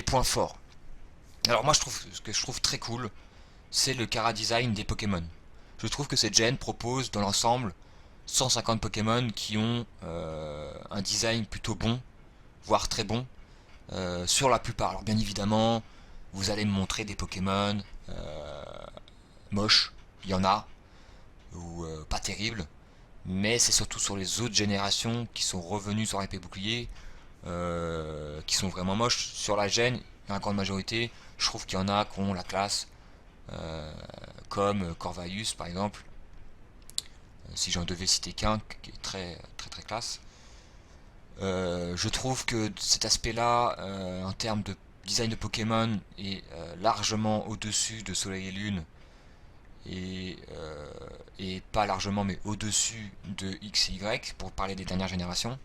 points forts. Alors moi ce que je trouve très cool, c'est le chara design des Pokémon. Je trouve que cette gen propose dans l'ensemble 150 Pokémon qui ont un design plutôt bon, voire très bon, sur la plupart. Alors bien évidemment, vous allez me montrer des Pokémon moches, il y en a, ou pas terribles, mais c'est surtout sur les autres générations qui sont revenus sur l'épée bouclier, qui sont vraiment moches. Sur la gêne, la grande majorité, je trouve qu'il y en a qui ont la classe, euh, comme Corvalius par exemple, si j'en devais citer qu'un, qui est très très très classe. Je trouve que cet aspect-là, en termes de design de Pokémon, est largement au-dessus de Soleil et Lune, et pas largement, mais au-dessus de X et Y, pour parler des dernières générations.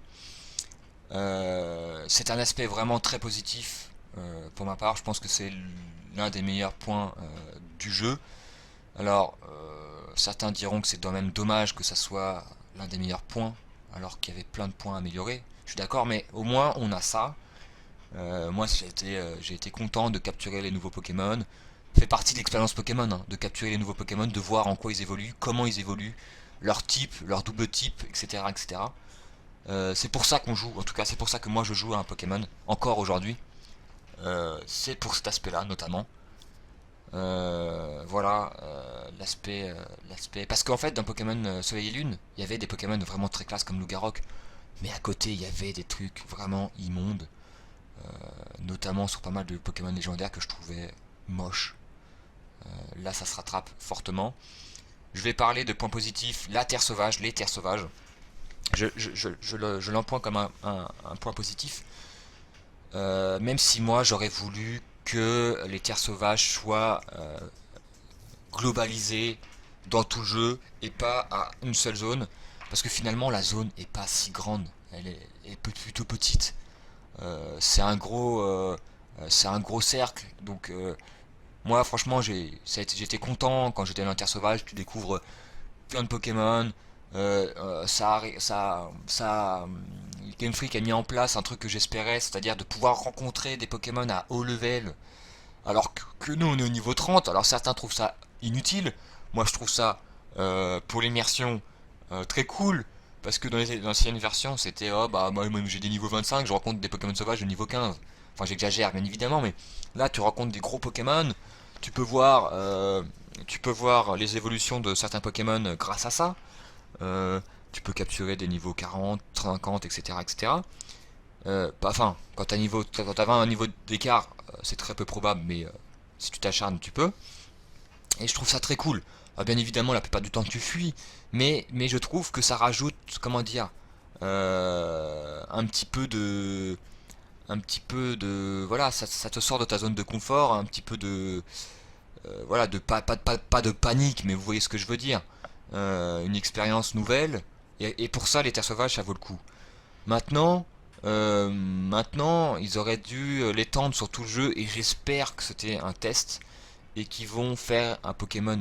C'est un aspect vraiment très positif pour ma part. Je pense que c'est l'un des meilleurs points du jeu. Alors, certains diront que c'est quand même dommage que ça soit l'un des meilleurs points, alors qu'il y avait plein de points à améliorer. Je suis d'accord, mais au moins on a ça. Moi, j'ai été content de capturer les nouveaux Pokémon. Ça fait partie de l'expérience Pokémon, hein, de capturer les nouveaux Pokémon, de voir en quoi ils évoluent, comment ils évoluent, leur type, leur double type, etc., etc. C'est pour ça qu'on joue, en tout cas, c'est pour ça que moi je joue à un Pokémon encore aujourd'hui. C'est pour cet aspect-là, notamment. Voilà l'aspect. Parce qu'en fait, dans Pokémon Soleil et Lune, il y avait des Pokémon vraiment très classe comme Lugarok, mais à côté, il y avait des trucs vraiment immondes, notamment sur pas mal de Pokémon légendaires que je trouvais moches. Là, ça se rattrape fortement. Je vais parler de points positifs, la terre sauvage, les terres sauvages. Je l'emploie comme un point positif, même si moi j'aurais voulu que les terres sauvages soient globalisées dans tout le jeu et pas à une seule zone, parce que finalement la zone est pas si grande, est plutôt petite. C'est un gros cercle, donc moi franchement j'étais content quand j'étais dans la terre sauvage. Tu découvres plein de Pokémon, Game Freak a mis en place un truc que j'espérais, c'est-à-dire de pouvoir rencontrer des Pokémon à haut level, alors que nous on est au niveau 30. Alors certains trouvent ça inutile, moi je trouve ça pour l'immersion très cool, parce que dans les anciennes versions c'était oh bah moi j'ai des niveaux 25, je rencontre des Pokémon sauvages de niveau 15. Enfin j'exagère bien évidemment, mais là tu rencontres des gros Pokémon, tu peux voir, tu peux voir les évolutions de certains Pokémon grâce à ça. Euh, Tu peux capturer des niveaux 40, 50, etc. etc. Enfin, quand t'as un niveau d'écart, c'est très peu probable, mais si tu t'acharnes, tu peux. Et je trouve ça très cool. Bien évidemment, la plupart du temps, tu fuis, mais je trouve que ça rajoute, comment dire, voilà, ça te sort de ta zone de confort, un petit peu de, voilà, de pas de panique, mais vous voyez ce que je veux dire. Une expérience nouvelle, et pour ça, les terres sauvages, ça vaut le coup. Maintenant, ils auraient dû l'étendre sur tout le jeu, et j'espère que c'était un test et qu'ils vont faire un Pokémon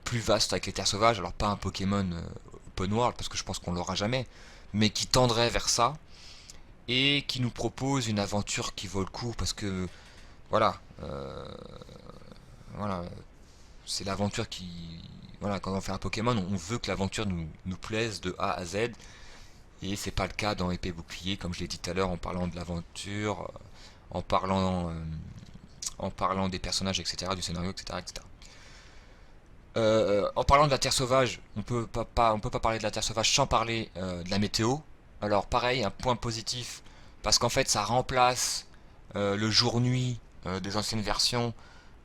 plus vaste avec les terres sauvages. Alors pas un Pokémon open world parce que je pense qu'on l'aura jamais, mais qui tendrait vers ça et qui nous propose une aventure qui vaut le coup parce que voilà, voilà, c'est l'aventure qui, voilà, quand on fait un Pokémon, on veut que l'aventure nous plaise de A à Z. Et c'est pas le cas dans Épée Bouclier, comme je l'ai dit tout à l'heure, en parlant de l'aventure, en parlant, en parlant des personnages, etc., du scénario, etc., etc. En parlant de la Terre sauvage, on peut pas parler de la Terre sauvage sans parler de la météo. Alors pareil, un point positif, parce qu'en fait ça remplace le jour-nuit des anciennes versions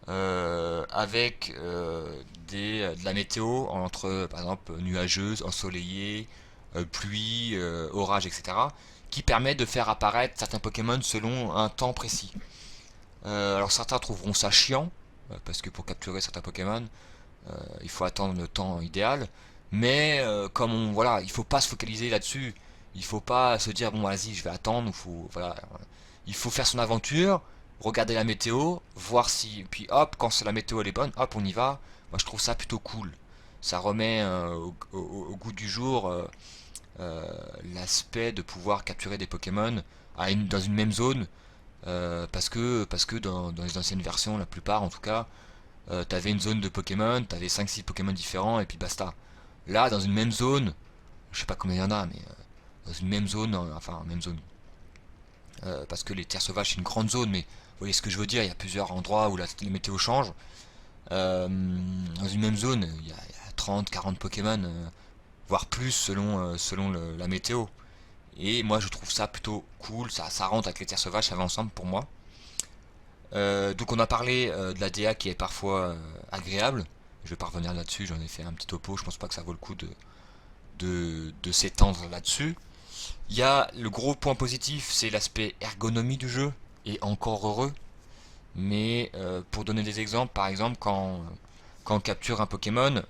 avec de la météo entre par exemple nuageuse, ensoleillée, pluie, orage, etc. qui permet de faire apparaître certains Pokémon selon un temps précis. Alors certains trouveront ça chiant, parce que pour capturer certains Pokémon, il faut attendre le temps idéal. Mais comme on, voilà, il faut pas se focaliser là-dessus. Il faut pas se dire bon vas-y je vais attendre. Voilà, il faut faire son aventure, regarder la météo, voir si, puis hop quand la météo elle est bonne, hop on y va. Moi je trouve ça plutôt cool. Ça remet au goût du jour euh, l'aspect de pouvoir capturer des Pokémon dans une même zone. Parce que dans les anciennes versions, la plupart en tout cas, t'avais une zone de Pokémon, t'avais 5-6 Pokémon différents et puis basta. Là, dans une même zone, je sais pas combien il y en a, mais dans une même zone, enfin, même zone. Parce que les terres sauvages, c'est une grande zone, mais vous voyez ce que je veux dire, il y a plusieurs endroits où la météo change. Dans une même zone, il y a 30, 40 Pokémon, voire plus selon la météo. Et moi, je trouve ça plutôt cool, ça rentre avec les terres sauvages, ça va ensemble pour moi. Donc on a parlé de la DA qui est parfois agréable. Je vais pas revenir là-dessus, j'en ai fait un petit topo, je pense pas que ça vaut le coup de s'étendre là-dessus. Il y a le gros point positif, c'est l'aspect ergonomie du jeu, et encore heureux. Mais pour donner des exemples, par exemple quand on capture un Pokémon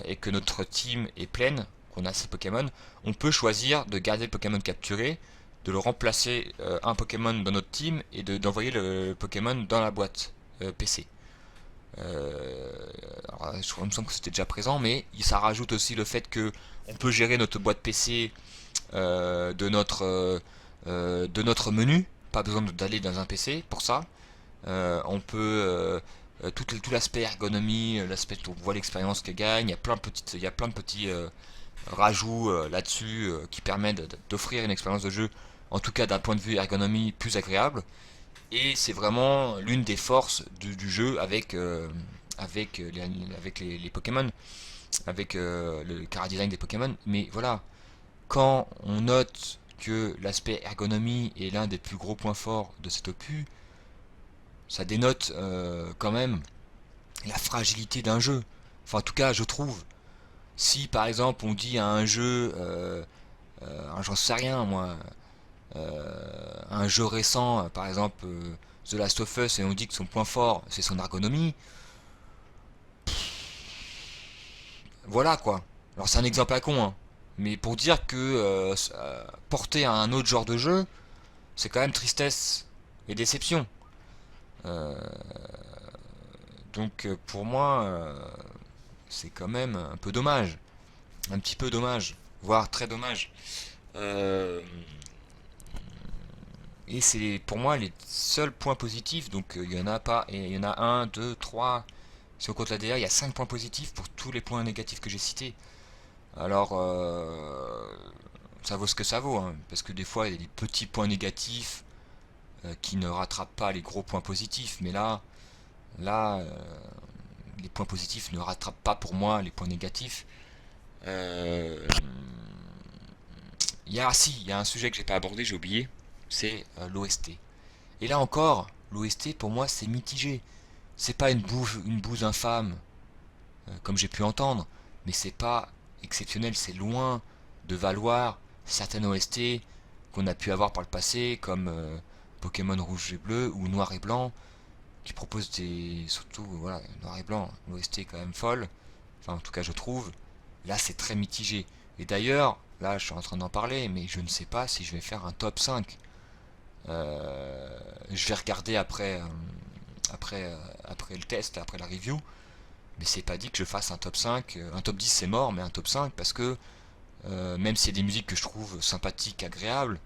et que notre team est pleine, qu'on a 6 Pokémon, on peut choisir de garder le Pokémon capturé, de le remplacer un Pokémon dans notre team et d'envoyer le Pokémon dans la boîte PC. Alors, il me semble que c'était déjà présent, mais ça rajoute aussi le fait que on peut gérer notre boîte PC de notre menu. Pas besoin d'aller dans un PC pour ça. On peut tout l'aspect ergonomie, l'aspect où on voit l'expérience qu'elle gagne. Il y a plein de petits rajouts là-dessus qui permettent d'offrir une expérience de jeu, en tout cas d'un point de vue ergonomie, plus agréable. Et c'est vraiment l'une des forces du jeu avec les Pokémon, avec le chara-design des Pokémon. Mais voilà, quand on note que l'aspect ergonomie est l'un des plus gros points forts de cet opus, ça dénote quand même la fragilité d'un jeu. Enfin, en tout cas, je trouve. Si par exemple on dit à un jeu, j'en sais rien moi, un jeu récent, par exemple The Last of Us, et on dit que son point fort c'est son ergonomie, voilà quoi. Alors c'est un exemple à con, hein. Mais pour dire que porter à un autre genre de jeu, c'est quand même tristesse et déception. Euh, donc pour moi, c'est quand même un peu dommage. un petit peu dommage, voire très dommage. Euh, et c'est pour moi les seuls points positifs, donc il y en a pas, et il y en a un, deux, trois, si on compte la DA, il y a 5 points positifs pour tous les points négatifs que j'ai cités. Alors, ça vaut ce que ça vaut, hein, parce que des fois il y a des petits points négatifs qui ne rattrapent pas les gros points positifs, mais là, les points positifs ne rattrapent pas pour moi les points négatifs. Euh, il y a un sujet que j'ai pas abordé, j'ai oublié, c'est l'OST. Et là encore, l'OST pour moi c'est mitigé. C'est pas une bouse infâme, comme j'ai pu entendre, mais c'est pas exceptionnel, c'est loin de valoir certaines OST qu'on a pu avoir par le passé, comme Pokémon Rouge et Bleu ou Noir et Blanc, qui proposent des. Surtout, voilà, Noir et Blanc, l'OST est quand même folle, enfin en tout cas je trouve. Là c'est très mitigé. Et d'ailleurs, là je suis en train d'en parler, mais je ne sais pas si je vais faire un top 5. Je vais regarder après le test, après la review, mais c'est pas dit que je fasse un top 5. Un top 10 c'est mort, mais un top 5 parce que même s'il y a des musiques que je trouve sympathiques, agréables,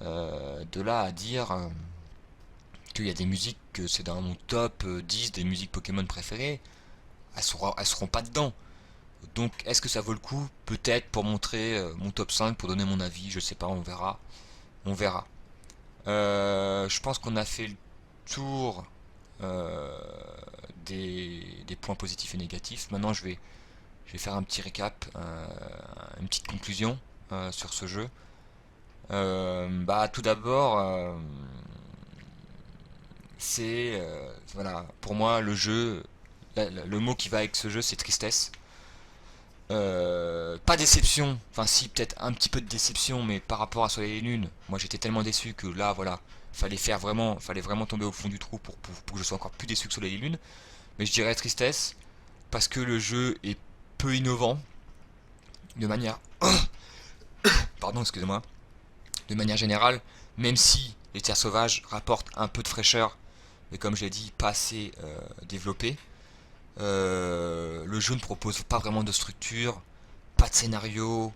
de là à dire qu'il y a des musiques que c'est dans mon top 10 des musiques Pokémon préférées, elles seront pas dedans. Donc est-ce que ça vaut le coup? Peut-être pour montrer mon top 5, pour donner mon avis, je sais pas, on verra. On verra. Je pense qu'on a fait le tour euh, des points positifs et négatifs. Maintenant je vais faire un petit récap, une petite conclusion sur ce jeu. Bah tout d'abord, c'est voilà, pour moi le jeu, le mot qui va avec ce jeu c'est tristesse. Pas déception, enfin si peut-être un petit peu de déception, mais par rapport à Soleil et Lune, moi j'étais tellement déçu que là voilà, fallait vraiment tomber au fond du trou pour que je sois encore plus déçu que Soleil et Lune. Mais je dirais tristesse parce que le jeu est peu innovant de manière, pardon excusez-moi, de manière générale, même si les terres sauvages rapportent un peu de fraîcheur, mais comme je l'ai dit, pas assez développé. Le jeu ne propose pas vraiment de structure, pas de scénario,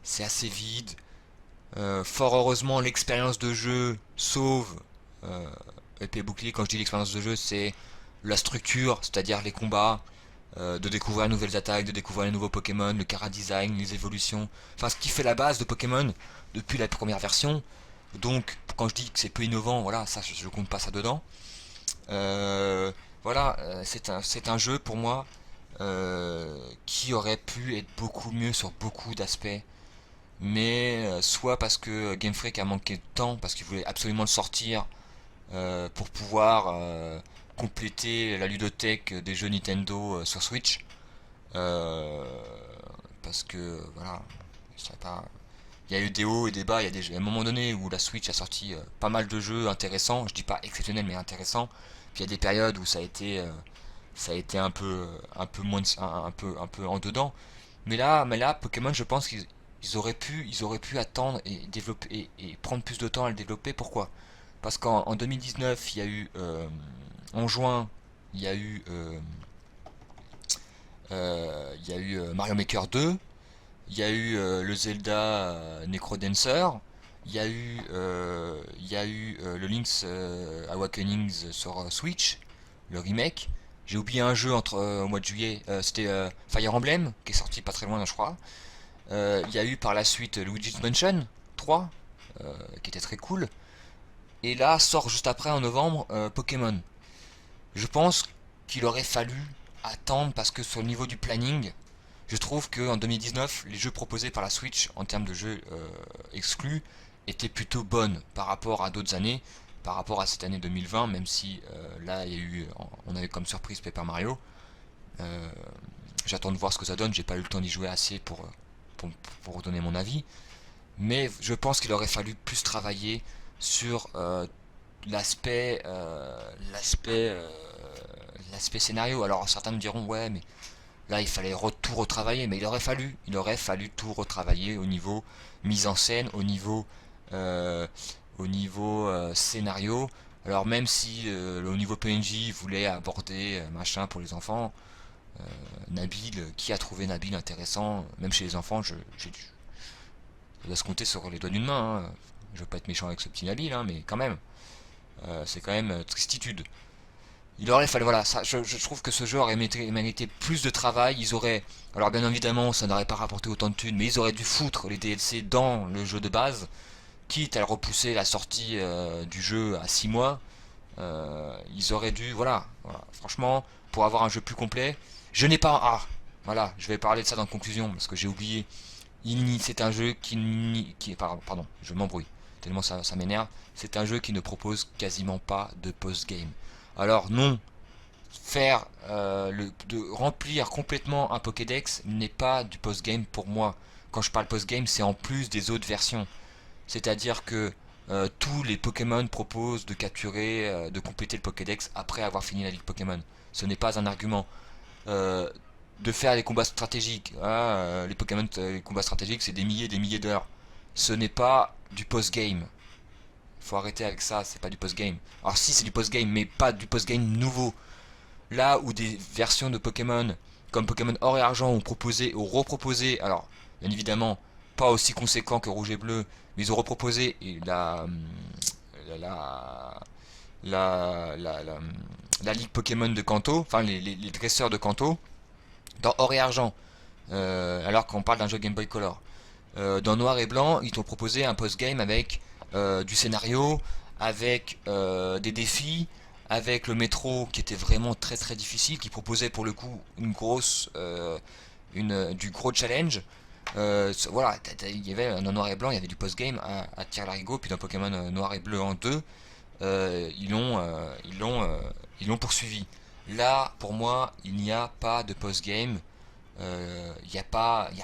c'est assez vide. Fort heureusement, l'expérience de jeu sauve épée bouclier. Quand je dis l'expérience de jeu, c'est la structure, c'est-à-dire les combats, de découvrir de nouvelles attaques, de découvrir les nouveaux Pokémon, le chara-design, les évolutions. Enfin, ce qui fait la base de Pokémon depuis la première version. Donc, quand je dis que c'est peu innovant, voilà, ça, je compte pas ça dedans. Euh, voilà, c'est un jeu pour moi qui aurait pu être beaucoup mieux sur beaucoup d'aspects. Mais soit parce que Game Freak a manqué de temps, parce qu'il voulait absolument le sortir pour pouvoir compléter la ludothèque des jeux Nintendo sur Switch. Euh, Parce que voilà, je sais pas. Il y a eu des hauts et des bas. Il y a un moment donné où la Switch a sorti pas mal de jeux intéressants. Je dis pas exceptionnels, mais intéressants. Puis il y a des périodes où ça a été un peu moins, un peu en dedans. Mais là, Pokémon, je pense qu'ils ils auraient pu attendre et développer et prendre plus de temps à le développer. Pourquoi? Parce qu'en 2019, il y a eu en juin, il y a eu Mario Maker 2, il y a eu le Zelda Necrodancer, il y a eu le Link's Awakenings sur Switch, le remake. J'ai oublié un jeu au mois de juillet, c'était Fire Emblem, qui est sorti pas très loin, je crois. Il y a eu par la suite Luigi's Mansion 3, qui était très cool. Et là sort juste après en novembre Pokémon. Je pense qu'il aurait fallu attendre parce que sur le niveau du planning, je trouve qu'en 2019, les jeux proposés par la Switch en termes de jeux exclus étaient plutôt bonnes par rapport à d'autres années, par rapport à cette année 2020, même si là il y a eu, on avait comme surprise Paper Mario. Euh, J'attends de voir ce que ça donne, j'ai pas eu le temps d'y jouer assez pour, pour donner mon avis. Mais je pense qu'il aurait fallu plus travailler sur l'aspect l'aspect l'aspect scénario. Alors certains me diront ouais mais là il fallait tout retravailler, mais il aurait fallu tout retravailler au niveau mise en scène, euh, au niveau scénario. Alors même si au niveau PNJ voulait aborder machin pour les enfants, Nabil, qui a trouvé Nabil intéressant? Même chez les enfants, ça doit se compter sur les doigts d'une main, hein. Je veux pas être méchant avec ce petit Nabil, hein, mais quand même, c'est quand même tristitude. Il aurait fallu, voilà, ça, je trouve que ce jeu aurait mérité plus de travail. Ils auraient, alors bien évidemment, ça n'aurait pas rapporté autant de thunes, mais ils auraient dû foutre les DLC dans le jeu de base, quitte à repousser la sortie du jeu à 6 mois. Ils auraient dû, voilà, franchement, pour avoir un jeu plus complet. Je n'ai pas, voilà, je vais parler de ça dans la conclusion parce que j'ai oublié. C'est un jeu pardon, je m'embrouille, tellement ça m'énerve. C'est un jeu qui ne propose quasiment pas de post-game. Alors non, de remplir complètement un Pokédex n'est pas du post-game pour moi. Quand je parle post-game, c'est en plus des autres versions. C'est-à-dire que tous les Pokémon proposent de capturer, de compléter le Pokédex après avoir fini la Ligue Pokémon. Ce n'est pas un argument. Euh, de faire les combats stratégiques. Les Pokémon, les combats stratégiques, c'est des milliers d'heures. Ce n'est pas du post-game. Faut arrêter avec ça, c'est pas du post-game. Alors si c'est du post-game, mais pas du post-game nouveau. Là où des versions de Pokémon, comme Pokémon Or et Argent, ont proposé, ont reproposé, alors bien évidemment pas aussi conséquent que Rouge et Bleu, mais ils ont reproposé la, la ligue Pokémon de Kanto, enfin les dresseurs de Kanto, dans Or et Argent, alors qu'on parle d'un jeu Game Boy Color. Dans Noir et Blanc, ils t'ont proposé un post-game avec du scénario, avec des défis, avec le métro qui était vraiment très très difficile, qui proposait pour le coup une grosse, du gros challenge. Voilà, il y avait dans Noir et Blanc, il y avait du post-game à Tire-Larigot, puis dans Pokémon Noir et Bleu en 2, ils l'ont poursuivi. Là, pour moi, il n'y a pas de post-game. Il y a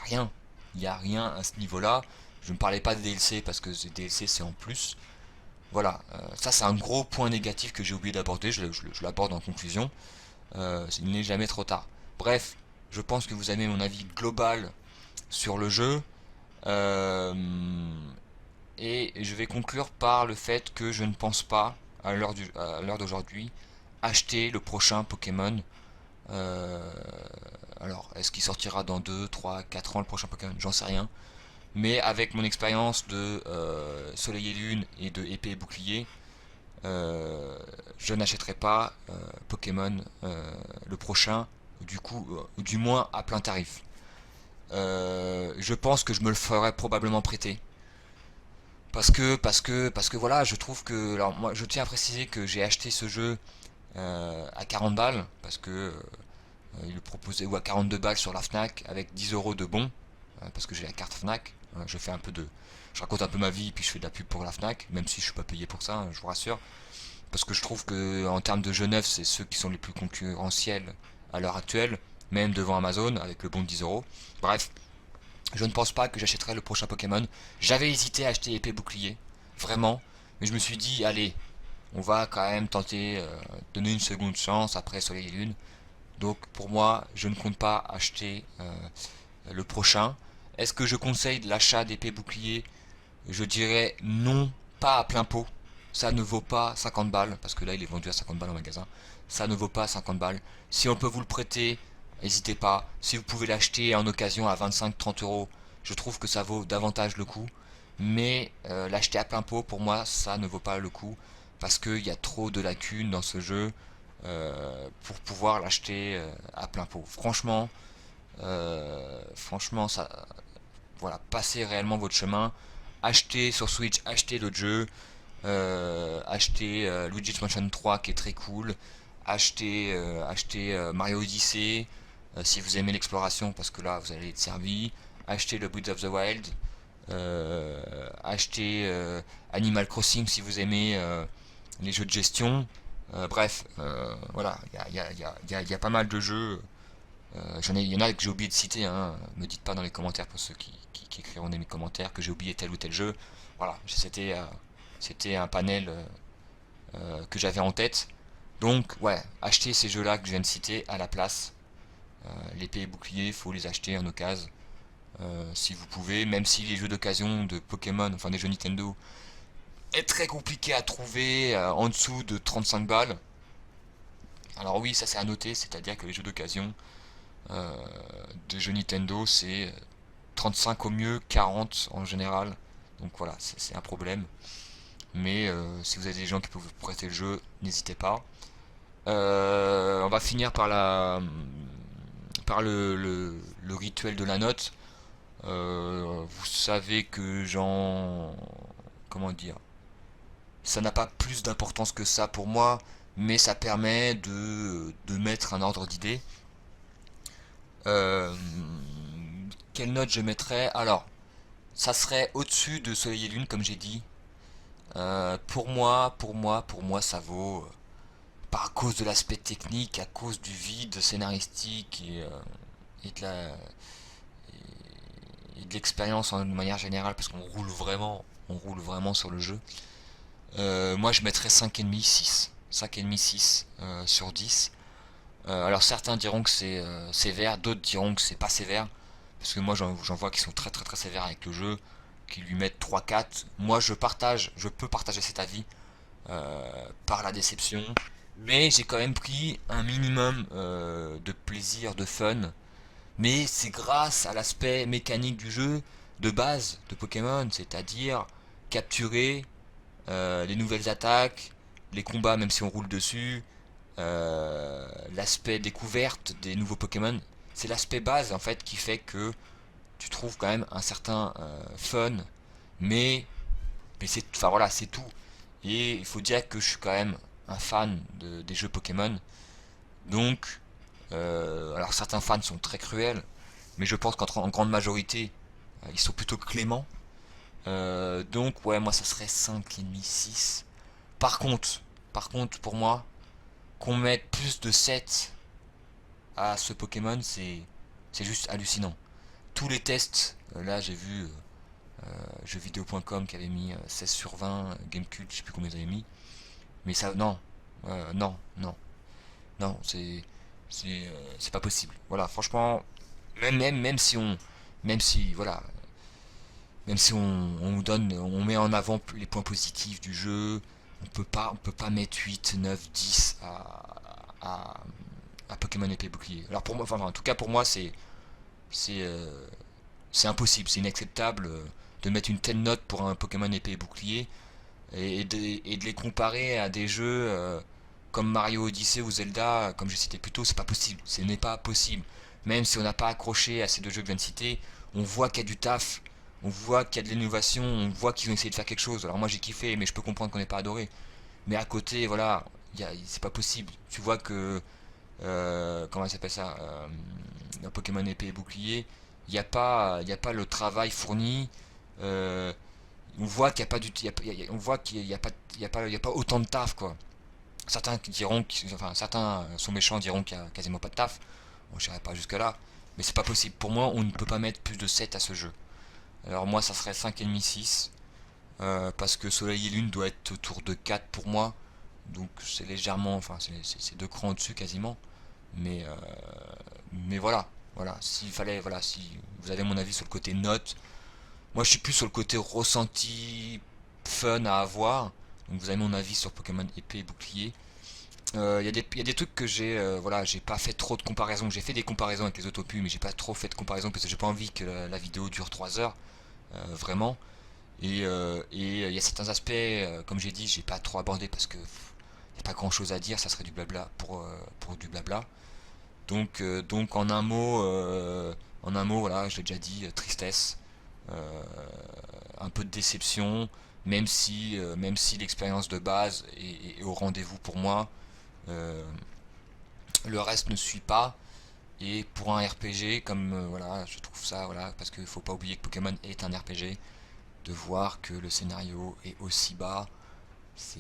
rien. Il n'y a rien à ce niveau-là. Je ne parlais pas de DLC parce que les DLC c'est en plus. Voilà, ça c'est un gros point négatif que j'ai oublié d'aborder, je l'aborde en conclusion. Il n'est jamais trop tard. Bref, je pense que vous avez mon avis global sur le jeu. Euh, et je vais conclure par le fait que je ne pense pas, à l'heure d'aujourd'hui, acheter le prochain Pokémon. Euh, alors, est-ce qu'il sortira dans 2, 3, 4 ans le prochain Pokémon? J'en sais rien. Mais avec mon expérience de Soleil et Lune et de Épée et Bouclier, je n'achèterai pas Pokémon le prochain, du moins à plein tarif. Je pense que je me le ferai probablement prêter. Parce que voilà, je trouve que. Alors, moi, je tiens à préciser que j'ai acheté ce jeu à 40 balles, parce que il le proposait, ou à 42 balles sur la Fnac, avec 10 euros de bon, parce que j'ai la carte Fnac. Je fais un peu de. Je raconte un peu ma vie, puis je fais de la pub pour la Fnac, même si je suis pas payé pour ça, hein, je vous rassure. Parce que je trouve que en termes de jeux neufs, c'est ceux qui sont les plus concurrentiels à l'heure actuelle, même devant Amazon, avec le bon de 10 euros. Bref, je ne pense pas que j'achèterai le prochain Pokémon. J'avais hésité à acheter épée bouclier, vraiment, mais je me suis dit, allez, on va quand même tenter, donner une seconde chance après Soleil et Lune. Donc pour moi, je ne compte pas acheter le prochain. Est-ce que je conseille l'achat d'épée bouclier? Je dirais non, pas à plein pot. Ça ne vaut pas 50 balles, parce que là il est vendu à 50 balles en magasin. Ça ne vaut pas 50 balles. Si on peut vous le prêter, n'hésitez pas. Si vous pouvez l'acheter en occasion à 25-30 euros, je trouve que ça vaut davantage le coup. Mais l'acheter à plein pot, pour moi, ça ne vaut pas le coup. Parce qu'il y a trop de lacunes dans ce jeu pour pouvoir l'acheter à plein pot. Franchement, ça, voilà, passez réellement votre chemin. Achetez sur Switch, achetez le jeu. Achetez Luigi's Mansion 3 qui est très cool. Achetez Mario Odyssey si vous aimez l'exploration parce que là vous allez être servi. Achetez le Breath of the Wild. Achetez Animal Crossing si vous aimez les jeux de gestion. Bref, voilà, il y a pas mal de jeux. Il y en a que j'ai oublié de citer. Hein. Me dites pas dans les commentaires pour ceux qui écriront des commentaires que j'ai oublié tel ou tel jeu. Voilà, c'était un panel que j'avais en tête. Donc, ouais, achetez ces jeux-là que je viens de citer à la place. L'épée et bouclier, il faut les acheter en occasion. Si vous pouvez, même si les jeux d'occasion de Pokémon, enfin des jeux Nintendo, est très compliqué à trouver en dessous de 35 balles. Alors oui, ça c'est à noter, c'est-à-dire que les jeux d'occasion, euh, de jeux Nintendo, c'est 35 au mieux, 40 en général. Donc voilà, c'est un problème. Mais si vous avez des gens qui peuvent vous prêter le jeu, n'hésitez pas. On va finir par le rituel de la note. Vous savez que comment dire, ça n'a pas plus d'importance que ça pour moi, mais ça permet de mettre un ordre d'idée. Euh, quelle note je mettrais? Alors, ça serait au-dessus de Soleil et Lune, comme j'ai dit. Pour moi, ça vaut, pas à cause de l'aspect technique, à cause du vide scénaristique et et de l'expérience de manière générale, parce qu'on roule vraiment sur le jeu. Moi, je mettrais 5,5, 6. 5,5, 6 sur 10. Alors certains diront que c'est sévère, d'autres diront que c'est pas sévère, parce que moi j'en vois qui sont très très très sévères avec le jeu, qui lui mettent 3-4. Moi je peux partager cet avis par la déception, mais j'ai quand même pris un minimum de plaisir, de fun, mais c'est grâce à l'aspect mécanique du jeu de base de Pokémon, c'est-à-dire capturer les nouvelles attaques, les combats même si on roule dessus, l'aspect découverte des nouveaux Pokémon. C'est l'aspect base en fait qui fait que tu trouves quand même un certain fun, mais enfin voilà, c'est tout. Et il faut dire que je suis quand même un fan des jeux Pokémon. Donc, alors certains fans sont très cruels, mais je pense qu'en grande majorité, ils sont plutôt cléments. Donc ouais, moi ça serait 5,5, 6. Par contre, pour moi, qu'on mette plus de 7 à ce Pokémon, c'est juste hallucinant. Tous les tests, là j'ai vu jeuxvideo.com qui avait mis 16 sur 20, Gamecube, je sais plus combien ils avaient mis, mais ça, non, non, non, non, c'est pas possible. Voilà, franchement, même si voilà, même si on met en avant les points positifs du jeu, on peut pas mettre 8, 9, 10 à, à Pokémon épée bouclier. Alors pour moi, enfin en tout cas pour moi c'est euh, c'est impossible, c'est inacceptable de mettre une telle note pour un Pokémon épée et bouclier et de les comparer à des jeux comme Mario Odyssey ou Zelda, comme j'ai cité plus tôt, c'est pas possible, ce n'est pas possible. Même si on n'a pas accroché à ces deux jeux que je viens de citer, on voit qu'il y a du taf, on voit qu'il y a de l'innovation, on voit qu'ils ont essayé de faire quelque chose. Alors moi j'ai kiffé, mais je peux comprendre qu'on n'ait pas adoré. Mais à côté, voilà, c'est pas possible. Tu vois que comment ça s'appelle ça, un Pokémon épée et bouclier, il y a pas le travail fourni. euh, on voit qu'il n'y a pas du, on voit qu'il y a pas, il y a pas autant de taf quoi. Certains diront, enfin certains sont méchants diront qu'il y a quasiment pas de taf. Bon, je n'irai pas jusque là, mais c'est pas possible. Pour moi, on ne peut pas mettre plus de 7 à ce jeu. Alors moi, ça serait 5,5, 6 parce que Soleil et Lune doit être autour de 4 pour moi. Donc c'est légèrement, enfin c'est deux crans au-dessus quasiment. Mais, euh, mais voilà, s'il fallait, voilà, si vous avez mon avis sur le côté note, moi je suis plus sur le côté ressenti, fun à avoir. Donc vous avez mon avis sur Pokémon épée et bouclier. Il y a des trucs que voilà, j'ai pas fait trop de comparaisons. J'ai fait des comparaisons avec les autopus, mais j'ai pas trop fait de comparaisons parce que j'ai pas envie que la vidéo dure 3 heures, vraiment. Et il y a certains aspects, comme j'ai dit, j'ai pas trop abordé parce que y a pas grand chose à dire, ça serait du blabla pour du blabla. Donc en un mot, voilà, je l'ai déjà dit, tristesse, euh, un peu de déception, même si l'expérience de base est au rendez-vous pour moi, euh, le reste ne suit pas. Et pour un RPG, comme voilà, je trouve ça, voilà, parce qu'il faut pas oublier que Pokémon est un RPG, de voir que le scénario est aussi bas, c'est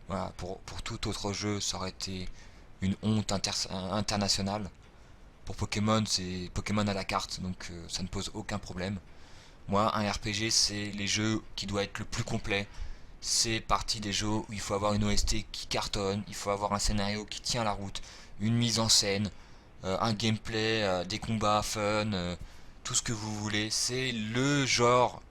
voilà, pour tout autre jeu, ça aurait été une honte internationale. Pour Pokémon, c'est Pokémon à la carte, donc ça ne pose aucun problème. Moi, un RPG, c'est les jeux qui doivent être le plus complet. C'est partie des jeux où il faut avoir une OST qui cartonne, il faut avoir un scénario qui tient la route, une mise en scène, un gameplay, des combats fun, tout ce que vous voulez. C'est le genre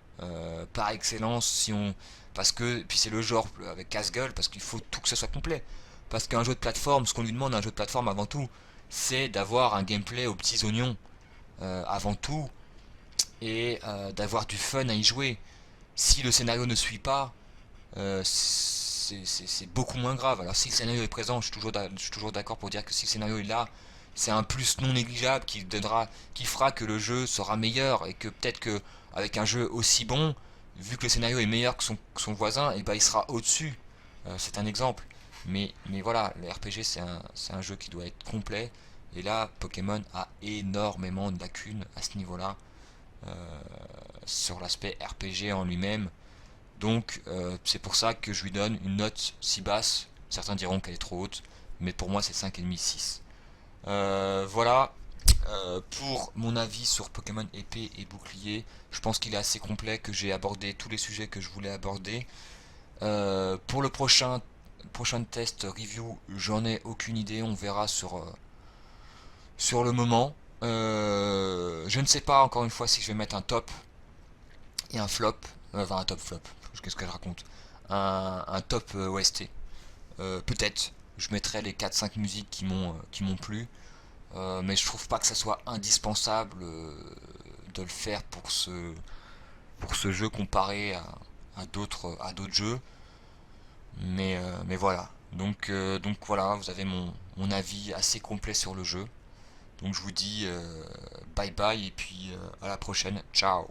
par excellence si on parce que puis c'est le genre avec casse-gueule parce qu'il faut tout que ce soit complet. Parce qu'un jeu de plateforme, ce qu'on lui demande à un jeu de plateforme avant tout, c'est d'avoir un gameplay aux petits oignons avant tout, et d'avoir du fun à y jouer. Si le scénario ne suit pas, c'est beaucoup moins grave. Alors si le scénario est présent, je suis toujours d'accord pour dire que si le scénario est là, c'est un plus non négligeable qui fera que le jeu sera meilleur, et que peut-être que avec un jeu aussi bon, vu que le scénario est meilleur que son voisin, et ben il sera au-dessus. C'est un exemple. Mais voilà, le RPG c'est un jeu qui doit être complet. Et là, Pokémon a énormément de lacunes à ce niveau-là, sur l'aspect RPG en lui-même. Donc c'est pour ça que je lui donne une note si basse. Certains diront qu'elle est trop haute, mais pour moi c'est 5,5, 6. Voilà pour mon avis sur Pokémon épée et bouclier. Je pense qu'il est assez complet, que j'ai abordé tous les sujets que je voulais aborder. Pour le prochain test review, j'en ai aucune idée, on verra sur le moment. Je ne sais pas encore une fois si je vais mettre un top et un flop, enfin un top flop, qu'est-ce que je raconte, un top OST. Peut-être, je mettrai les 4-5 musiques qui m'ont plu, mais je trouve pas que ça soit indispensable de le faire pour ce jeu comparé à d'autres jeux. Mais voilà. Donc voilà, vous avez mon avis assez complet sur le jeu. Donc je vous dis bye bye et puis à la prochaine. Ciao.